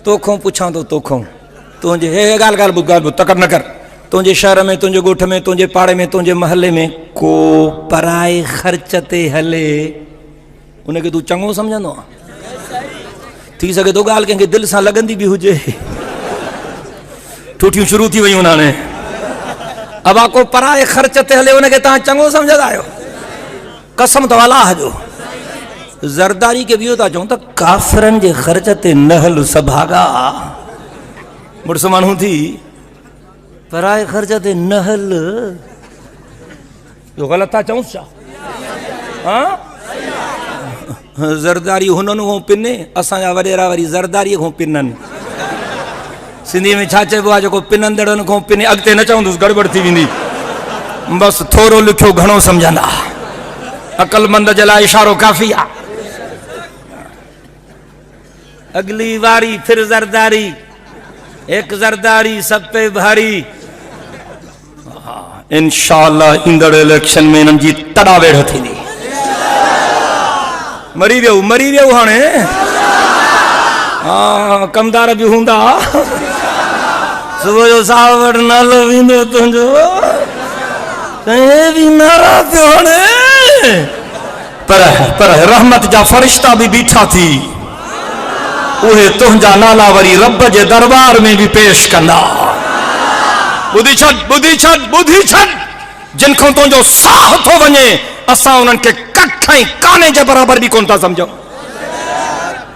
तोखों पुछां थो, तोखों तुंहिंजे हे ॻाल्हि तकड़ न कर। तुंहिंजे शहर में, तुंहिंजे ॻोठ में, तुंहिंजे पाड़े में, तुंहिंजे महले में को पराए ख़र्च ते हले, उनखे तूं चङो सम्झंदो आहे? थी सघे थो ॻाल्हि कंहिंखे दिलि सां लॻंदी बि हुजे। ठूठियूं शुरू थी वयूं हाणे। अब को पराए ख़र्च ते हले उनखे तव्हां चङो सम्झंदा आहियो? कसम तो अलाह जो। जरदारी के भी था चऊं त काफ़िरनि जे ख़र्च ते न हल सभागा। मुड़स माण्हू थी पराए ख़र्च ते न हल, यो ग़लति था चऊं छा? हाँ जरदारी हुननि खां पिने, असांजा वॾेरा वरी ज़रदारी खां पिननि। सिंधी में छा चइबो आहे, जेको पिनंदड़नि खां पिने, अॻिते न चवंदुसि गड़बड़ थी वेंदी। बसि थोरो लिखियो घणो सम्झंदा। अक़लमंद जे लाइ इशारो काफ़ी आहे। अगली वारी फिर जरदारी, एक जरदारी सब पे भारी। इंशाअल्लाह ईंदड़ इलेक्शन में इन्हनि जी तड़ा वेढ़ थींदी। मरी वियो हाणे। हाँ कमदार भी हूंदा। सुबह जो साहब वटि नालो वेंदो तुंहिंजो, कहीं भी नारा पियो हाणे। पर रहमत जा फरिश्ता भी बीठा थी, उहे तुंहिंजा नाला वरी रब जे दरबार में भी पेश कंदा। बुधी छॾ, जिन खां तुंहिंजो साह थो वञे, असां उन्हनि खे कखई काने जे बराबर भी कोन था समझो।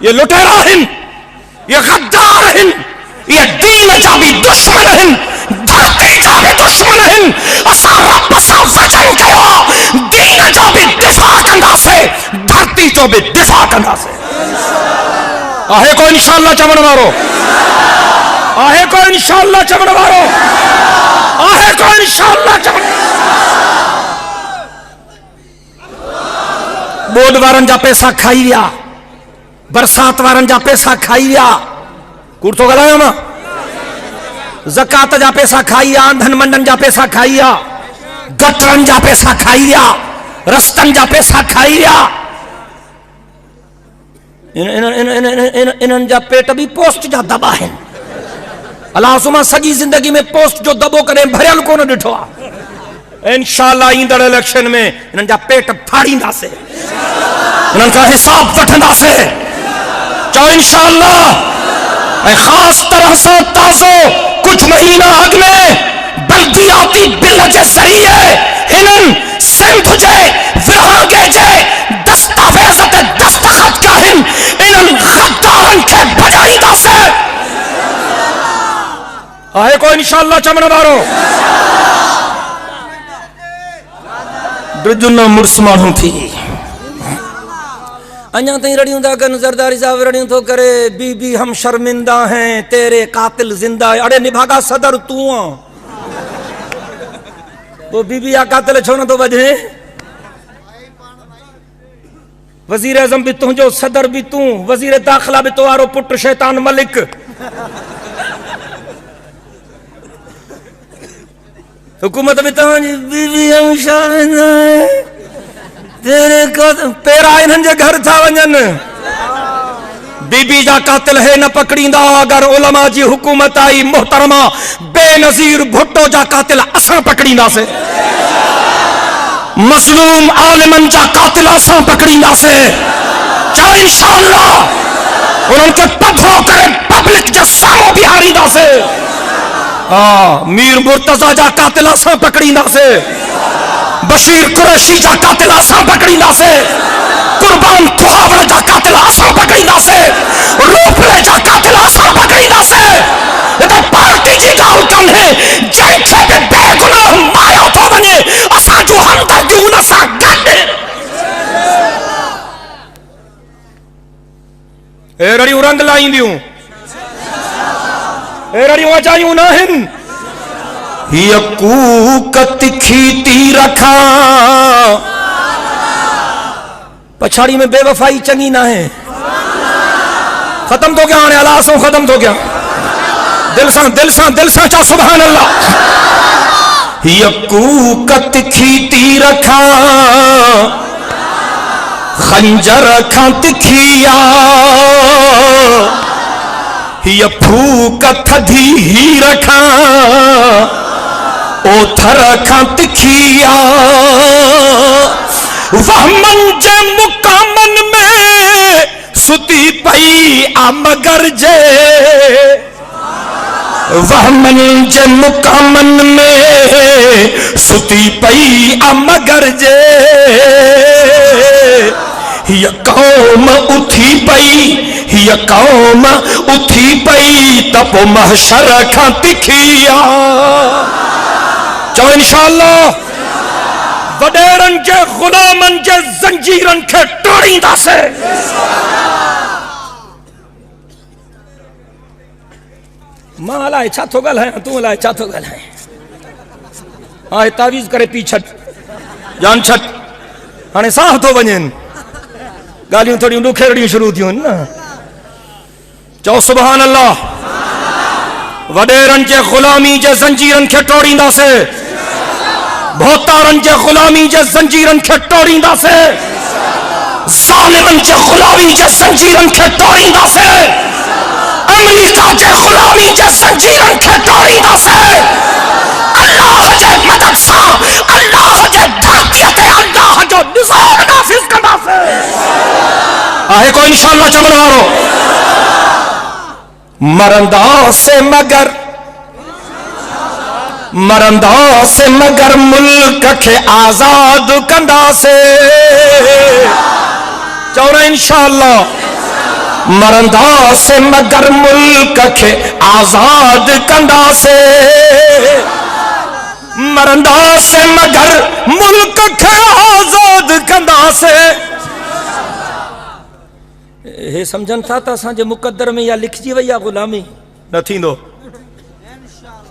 ये लुटेरा आहिनि, ये गद्दार आहिनि, ये दीन जा भी दुश्मन आहिनि, धरती जा भी दुश्मन आहिनि। असां रब सां वचन कयो, दीन जो भी दिफ़ा कंदासीं, धरती जो भी दिफ़ा कंदासीं। आहे को इंशाअल्लाह चवण वारो? आहे को इंशाअल्लाह चवण वारो? आहे को इंशाअल्लाह चवण? बोर्ड वारनि जा पैसा खाई विया, बरसात वारनि जा पैसा खाई विया। कूड़ थो ॻाल्हायां मां? ज़कात जा पैसा खाई विया, अंधनि मंडनि जा पैसा खाई विया, गटरनि जा पैसा खाई विया, रस्तनि जा पैसा खाई विया। इन्हनि जा पेट भी पोस्ट जा दबा आहिनि। अलाह सुमा सॼी ज़िंदगी में पोस्ट जो दबो कॾहिं भरियल कोन ॾिठो आहे। इंशाअल्लाह ईंदड़ इलेक्शन में इन्हनि जा पेट फाड़ींदासीं, इन्हनि खां हिसाब वठंदासीं। चओ इंशाअल्लाह। ऐं ख़ास तरह सां ताज़ो कुछ महीना अॻु में बल्दियाती बिल जे ज़रिए हिननि सिंध जे विरहाङे जे दस्तावेज़ ते दस्तखत कया आहिनि, इन्हनि गद्दारनि खे भॼाईंदासीं। आहे को इंशाअल्लाह चवण वारो? ब्रिजुन मुड़स माण्हू थी अञा ताईं रड़ियूं था कनि, ज़रदारी साहब रड़ियूं थो करे, बीबी हम शर्मिंदा हैं तेरे कातिल जिंदा है। अरे निभागा सदर तू आ, वो बीबी या कातिल छो न तो बजे? वजीर आजम भी तुझो, सदर भी तू, वजीर दाखिला भी तो आरो पुट शैतान मलिक। हुकूमत भी तव्हांजी बीबी हम शर्मिंदा है तेरे पेरा इन्हनि जे घर था वञनि। बीबी जा कातिल है न पकड़ींदा अगर उलमा जी हुकूमत आई मोहतरमा बेनज़ीर भुट्टो जा कातिल असां पकड़ींदासीं, मज़लूम आलिमन जा कातिल असां पकड़ींदासीं। चओ इंशाअल्लाह उन्हनि खे पधरो करे पब्लिक जे साम्हूं बीहारींदासीं। हाँ, मीर मुर्तज़ा जा कातिल असां पकड़ींदासीं, बशीर कुरैशी जा कातिल असां पकड़ींदासीं, कुर्बान कुहावड़ जा कातिल असां पकड़ींदासीं, रूपले जा कातिल असां पकड़ींदासीं। हिते पार्टी जी ॻाल्हि कान्हे, जंहिंखे बि बेगुनाह मारियो थो वञे असां जूं हमदर्दियूं हुन सां गॾु। अहिड़ियूं रंग लाईंदियूं, अहिड़ियूं अजायूं न आहिनि। हीअ कूक तिखी थी रखां, पछाड़ी में बेवफाई चङी न आहे। खत्म तो क्या हाणे अलाह सां खत्म तो क्या? दिल सां चओ सुभान अल्लाह। हीअ कूक तिखी थी रखां, खंजर खां तिखी आ, हीअ फूक थधी ही रखां, ओथर खां तिखी आ। वहमन जे मुकामन में सुती पई आ मगर जे, वहमन जे मुकामन में सुती पई आ मगर जे। हीअ कौम उथी पई, हीअ कौम उथी पई त पोइ महशर खां तिखी आ। चओ इंशाअल्लाह वडेरन जे गुलामन जे जंजीरन खे तोड़ींदासीं। मां अलाए छा थो ॻाल्हायां, तूं अलाए छा थो ॻाल्हाएं। हाणे तावीज़ करे पी छॾ, जान छॾ, हाणे साह थो वञनि, ॻाल्हियूं थोड़ियूं ॾुखेड़ियूं शुरू थियूं आहिनि न। चओ सुभान अल्लाह। वडेरन जे गुलामी जे जंजीरन खे तोड़ींदासीं, भोतारन जे गुलामी जे जंजीरन खे तोड़ींदासीं, ज़ालिमन जे गुलामी जे जंजीरन खे तोड़ींदासीं, अमेरिका जे गुलामी जे जंजीरन खे तोड़ींदासीं। अल्लाह जे मदद सां, अल्लाह जे धरतीअ ते अल्लाह जो निज़ाम नाफ़िज़ कंदासीं। आहे को इंशाअल्लाह चवण वारो? मरंदासीं मगर, मरंदासीं मगर मुल्क खे आज़ाद कंदासीं। चओ न इंशाअल्लाह। मरंदासीं मगर मुल्क खे आज़ाद कंदासीं, मरंदासीं मगर मुल्क खे आज़ाद कंदासीं। हे समझन था त असांजे मुक़द्दर में या लिखजी वई आहे गुलामी न थींदो।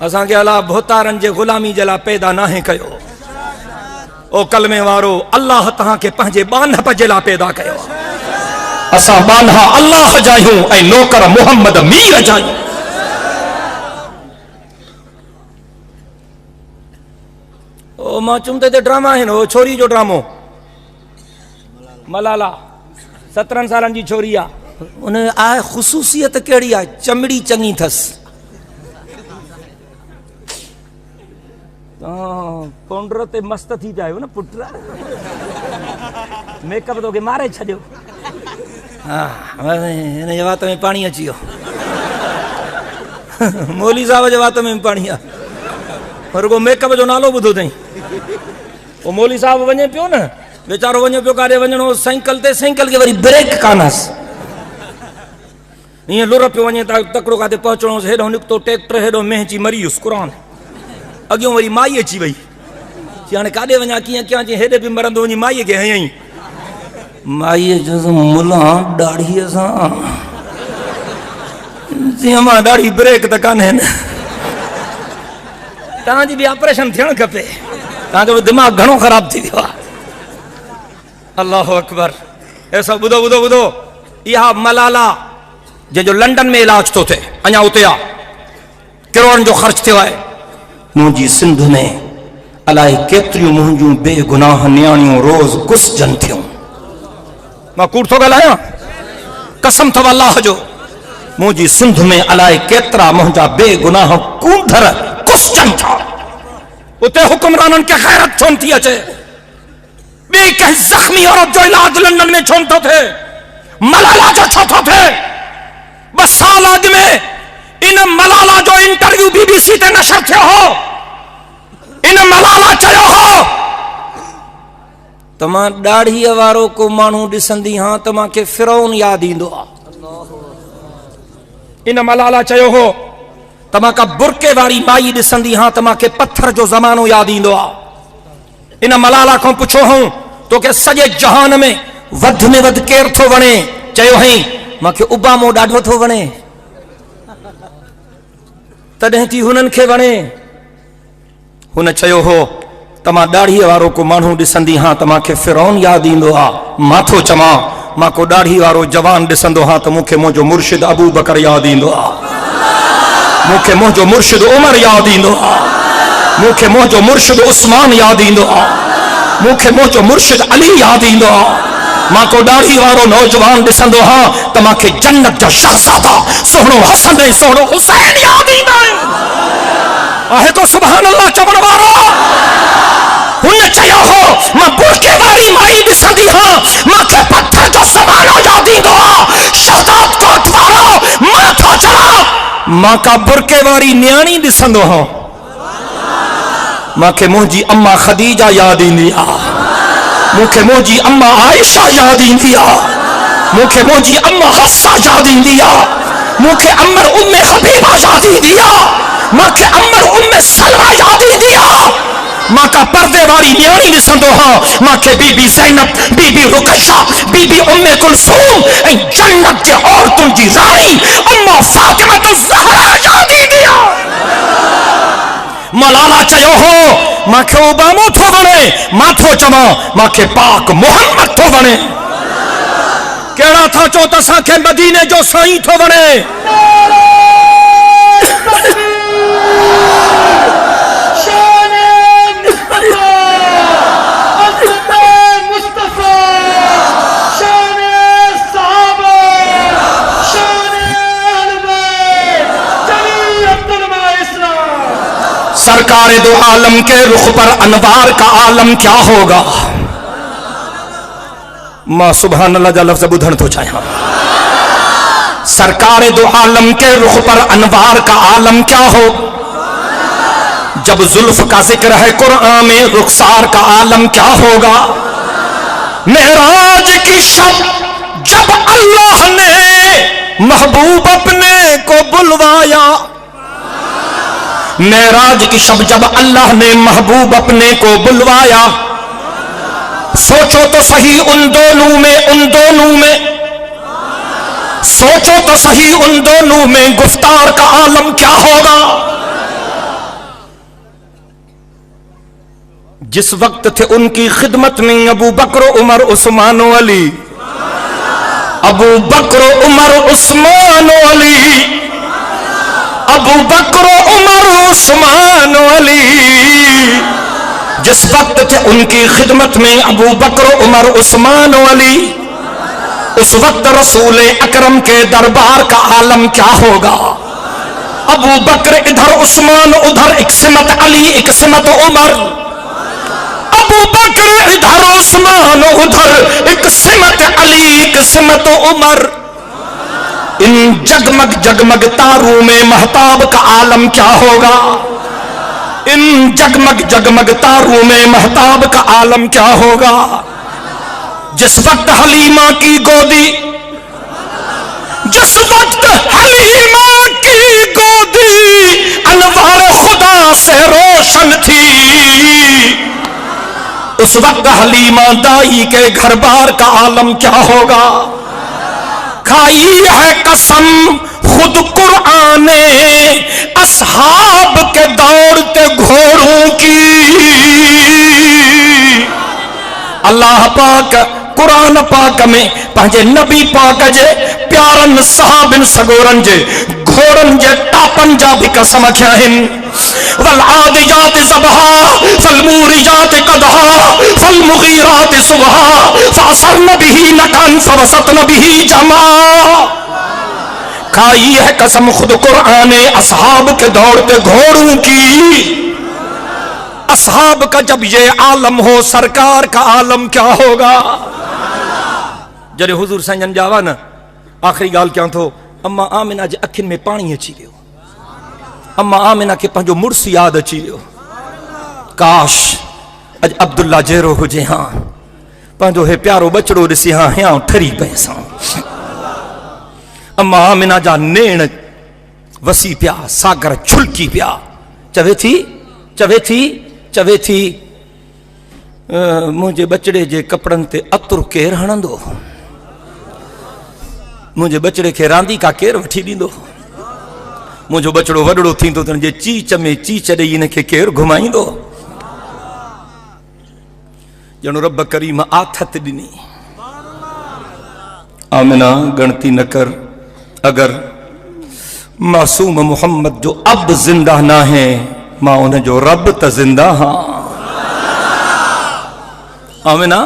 असांखे अलाह भोतारन जे गुलामी जे लाइ पैदा नाहे कयो। ओ कलमे वारो अल्लाह तव्हांखे पंहिंजे बानहप जे लाइ पैदा कयो। असां बानहा अल्लाह जा आहियूं ऐं नौकर मुहम्मद मीर जा आहियूं। ओ मां चुमते ते ड्रामा आहिनि, ओ छोरी जो ड्रामो मलाला 17 सालनि जी छोरी आहे। उन आहे ख़ुसूसियत कहिड़ी आहे? चमड़ी चङी अथसि। पाउडर ते मस्त थी पिया आहियो न पुट मेकअप तोखे मारे छॾियो हाँ हिन जे वात में पाणी अची वियो मौली साहब जे वात में पाणी आहे रुगो मेकअप जो नालो ॿुधो अथई पोइ मौली साहब वञे पियो न वेचारो वञे पियो काॾे वञणो साइकिल ते साइकिल खे वरी ब्रेक कानसि ईअं लुर पियो वञे तकिड़ो काथे पहुचणो हेॾो निकितो ट्रैक्टर हेॾो मेंहिंची मरी वियुसि क़ुर अॻियों वरी माई अची वई चई हाणे काॾे वञा कीअं कयां चई हेॾे बि मरंदो वञी माईअ खे हयईं माईअ चयोसि मुला ॾाढ़ीअ सां चई मां ॾाढी ब्रेक त कान्हे तव्हांजी बि ऑपरेशन थियणु खपे तव्हांजो दिमाग़ घणो ख़राब थी वियो आहे अल्लाह अकबर ऐसा ॿुधो ॿुधो ॿुधो इहा मलाला जंहिंजो लंडन में इलाज थो थिए अञा उते आहे करोड़नि जो ख़र्च थियो आहे मुंहिंजी सिंध में अलाए केतिरियूं मुंहिंजूं बेगुनाह नियाणियूं रोज़ कुसजनि थियूं मां कूड़ थो ॻाल्हायां कसम अथव अलाह जो मुंहिंजी सिंध में अलाए केतिरा मुंहिंजा बेगुनाह कूंधर कुसजनि था उते हुक्मराननि खे ग़ैरत छो थी अचे ॿी कंहिं ज़ख़्मी औरत जो इलाज लंडन में छो थो थिए मलाला जो छो थो थिए 2 साल अॻु में इन मलाला जो इंटरव्यू BBC ते नशर थियो हो इन मलाला चयो हो त मां ॾाढ़ीअ वारो को माण्हू ॾिसंदी हां त मूंखे फिरौन यादि ईंदो आहे इन मलाला चयो हो त मां का बुरके वारी माई ॾिसंदी हां त मूंखे पत्थर जो ज़मानो यादि ईंदो आहे इन मलाला खां पुछो हूं तोखे सॼे जहान में वधि केरु थो वणे चयो हई मूंखे ओबामो ॾाढो थो वणे तॾहिं थी हुननि खे वणे हुन चयो हो त मां ॾाढ़ीअ वारो को माण्हू ॾिसंदी हां त मूंखे फिरौन यादि ईंदो आहे मां थो चवां मां को ॾाढ़ी वारो जवान ॾिसंदो हां त मूंखे मुंहिंजो मुर्शिद अबू बकर यादि ईंदो आहे मूंखे मुंहिंजो मुर्शिद उमर यादि ईंदो आहे मूंखे मुंहिंजो मुर्शिद उस्मान यादि ईंदो आहे मूंखे मुंहिंजो मुर्शिद अली यादि ईंदो आहे मां को ॾाढ़ी वारो नौजवान ॾिसंदो हां त मूंखे जन्नत जा शहज़ादा सुहिणो हसन ऐं सुहिणो हुसैन यादि ईंदा आहिनि आहे को सुभान अल्लाह चवण वारो हुन चयो हो मां बुरके वारी माई ॾिसंदी हां मूंखे पत्थर जो ज़मानो यादि ईंदो आहे शहदाद कोट वारो मां थो चवां मां का बुरके वारी न्याणी ॾिसंदो हां मूंखे मुंहिंजी अम्मा ख़दीजा यादि ईंदी आहे मूंखे मुंहिंजी अम्मा आयशा यादि ईंदी आहे मूंखे मुंहिंजी अम्मा हफ्सा यादि ईंदी आहे मूंखे अमर उम्मे हबीबा यादि ईंदी आहे मूंखे अमर उम्मे सलमा यादि ईंदी आहे मां का पर्दे वारी न्याणी ॾिसंदो हां मूंखे बीबी ज़ैनब बीबी रुकैया बीबी उम्मे कुलसूम ऐं जन्नत जे औरतुनि जी राणी अम्मा फातिमा ज़हरा यादि ईंदी आहे मलाला चयो हो मूंखे ओबामो थो वणे मां थो चवां मूंखे पाक मुहम्मद थो वणे कहिड़ा था चओ त असांखे मदीने जो साईं थो वणे सरकार दो आलम के रुख पर अनवार का आलम क्या होगा मां सुभान अल्लाह जा लफ्ज़ ॿुधण थो चाहियां सरकार दो आलम के रुख पर अनवार का आलम क्या हो जब जुल्फ का जिक्र है कुरान में रुखसार का आलम क्या होगा मेराज की शब जब अल्लाह ने महबूब अपने को बुलवाया मेराज की शब जब अल्लाह ने महबूब अपने को बुलवाया सोचो तो सही उन दोनों में सोचो तो सही उन दोनों में गुफ्तार का आलम क्या होगा जिस वक्त थे उनकी खिदमत में अबू बकर उमर उस्मान अली अबू बकर उमर उस्मान अली अबू बकर उमर उस्मान अली जिस वक्त थे उनकी खिदमत में अबू बकर उमर उस्मान अली उस वक्त रसूल अकरम के दरबार का आलम क्या होगा अबू बकर इधर, उस्मान उधर, एक सिमत अली, एक सिमत उमर। अबू बकर इधर, उस्मान उधर, एक सिमत अली, एक सिमत उमर। इन जगमग जगमग तारों में महताब का आलम क्या होगा? इन जगमग जगमग तारों में महताब का आलम क्या होगा? जिस वक्त हलीमा की गोदी, जिस वक्त हलीमा की गोदी अनवार खुदा से रोशन थी, उस वक्त हलीमा दाई के घर बार का आलम क्या होगा? खाई है कसम खुद कुरान ने असहाब के दौड़ते घोड़ों की। अल्लाह पाक कुरान पाक में पंहिंजे नबी पाक जे प्यारन सहाबिन सगोरन जे घोड़न जे टापन जा भी कसम खिया आहिनि। वल आदिजात ज़बहा फलमूरिजात कदहा फलमुगीरात सुबहा फअसरन बिही नकन फवसतन बिही जमा। खाई है कसम खुद कुरान ने असहाब के दौड़ते घोड़ों की। असहाब का जब ये आलम हो, सरकार का आलम क्या होगा? जॾहिं हुजूर साईं जावा न, आख़िरी ॻाल्हि कयां थो, अम्मा आमिना जे अखियुनि में पाणी अची वियो। अम्मा आमिना खे पंहिंजो मुड़ुस यादि अची वियो। काश अॼु अब्दुल्ला जहिड़ो हुजे, हा पंहिंजो हे प्यारो बचड़ो ॾिसी हा हियां ठरी पएसां। अम्मा आमिना जा नेण वसी पिया, सागर छुलकी पिया। चवे थी मुंहिंजे बचड़े जे कपड़नि ते अतरु केरु हणंदो? मुंहिंजे बचड़े खे रांदीका केरु वठी ॾींदो? मुंहिंजो बचड़ो वॾड़ो थींदो त हुनजे चीच में चीच ॾेई हिनखे केरु घुमाईंदो? ॼणो रब करीम आथत ॾिनी। आमिना गणती न कर, अगर मासूम मोहम्मद जो अब जिंदा ना है, मां उनजो रब त जिंदा हाँ। आमिना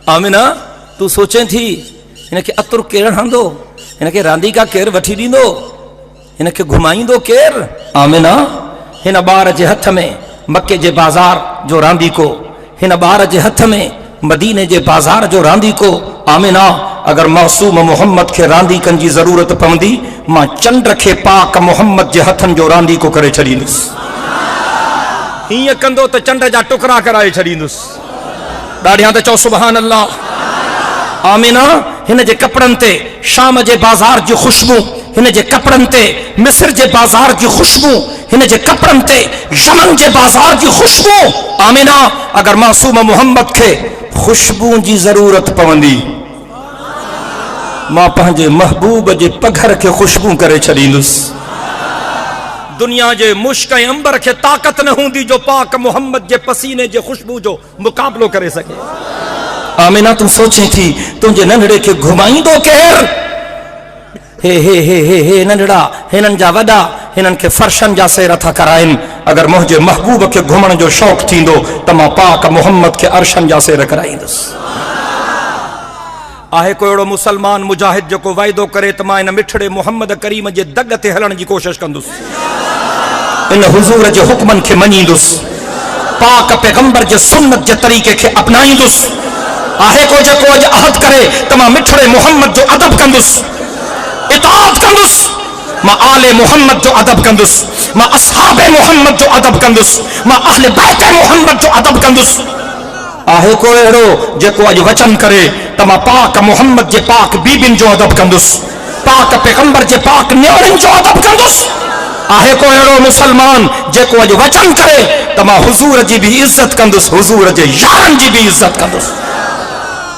आमिना तू सोचे थी हिनखे अतरु केरु हणंदो? हिनखे रांदीका केरु वठी ॾींदो? हिनखे घुमाईंदो केरु? आमिना हिन ॿार जे हथ में मके जे बाज़ार जो रांदीको, हिन ॿार जे हथ में मदीने जे बाज़ार जो रांदीको। आमिना अगर मासूम मोहम्मद के रांदीकनि जी ज़रूरत पवंदी, मां चंड खे पाक मोहम्मद जे हथनि जो रांदीको करे छॾींदुसि। हीअं कंदो त चंड जा टुकड़ा कराए छॾींदुसि। ॾाढियां त चओ सुभान अल्लाह। आमिना हिन जे कपड़नि ते शाम जे बाज़ार जी खुशबू, हिन जे कपड़नि ते मिस्र जे बाज़ार जी खुशबू, हिन जे कपड़नि ते यमन जे बाज़ार जी खुशबू। आमिना अगर मासूम मोहम्मद खे खुशबू जी ज़रूरत पवंदी, मां पंहिंजे महबूब जे पघर खे खुशबू करे छॾींदुसि। दुनिया जे मुश्क ऐं अंबर खे ताक़त न हूंदी जो पाक मोहम्मद जे पसीने जे खुशबू जो मुक़ाबलो करे सके। आमिना तूं सोचे थी तुंहिंजे नंढड़े खे घुमाईंदो केरु? हे हे हे हे हे नंढड़ा, हिननि जा वॾा हिननि खे फर्शनि जा सैर था कराइनि। अगर मुंहिंजे महबूब खे घुमण जो शौक़ु थींदो त मां पाक मोहम्मद खे अर्शनि जा सैर कराईंदुसि। आहे कोई अहिड़ो मुसलमान मुजाहिद जेको वाइदो करे त मां इन मिठड़े मोहम्मद करीम जे दग ते हलण जी कोशिश कंदुसि, इन हुजूर जे हुक्मनि खे मञींदुसि, पाक पैगंबर जे सुन्नत जे तरीक़े खे अपनाईंदुसि? आहे को जेको अॼु अहद करे त मां मिठड़े मोहम्मद जो अदब कंदुसि, इताअत कंदुसि? मां आले मोहम्मद जो अदब कंदुसि, मां असहाबे मोहम्मद जो अदब कंदुसि, मां अहले बैत मोहम्मद जो अदब कंदुसि? आहे को अहिड़ो जेको अॼु वचन करे त मां पाक मोहम्मद जे पाक बीबिन जो अदब कंदुसि, पाक पैगंबर जे पाक न्याणियुनि जो अदब कंदुसि? आहे को अहिड़ो मुसलमान जेको अॼु वचन करे त मां हुजूर जी भी इज्जत कंदुसि, हुजूर जे यारनि जी भी इज्जत कंदुसि?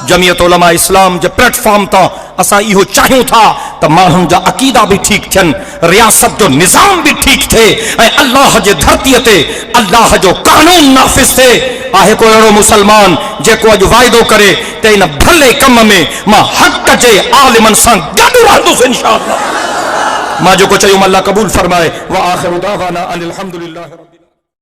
जमियत उलमा इस्लाम जे प्लेटफॉर्म तां असां इहो चाहियूं था त माण्हुनि जा अक़ीदा भी ठीक थियनि, रियासत जो निज़ाम भी ठीक थिए ऐं अल्लाह जे धरतीअ ते अल्लाह जो कानून नाफ़िज़ थिए। आहे को अहिड़ो मुसलमान जेको अॼु वाइदो करे त इन भले कम में मां हक़ जे आलिमनि सां गॾु रहंदुसि इंशाअल्लाह। मां जेको चयुमि अल्लाह क़बूल फरमाए। व आख़िरु दावाना अनिल हम्दुलिल्लाहि रब्बिल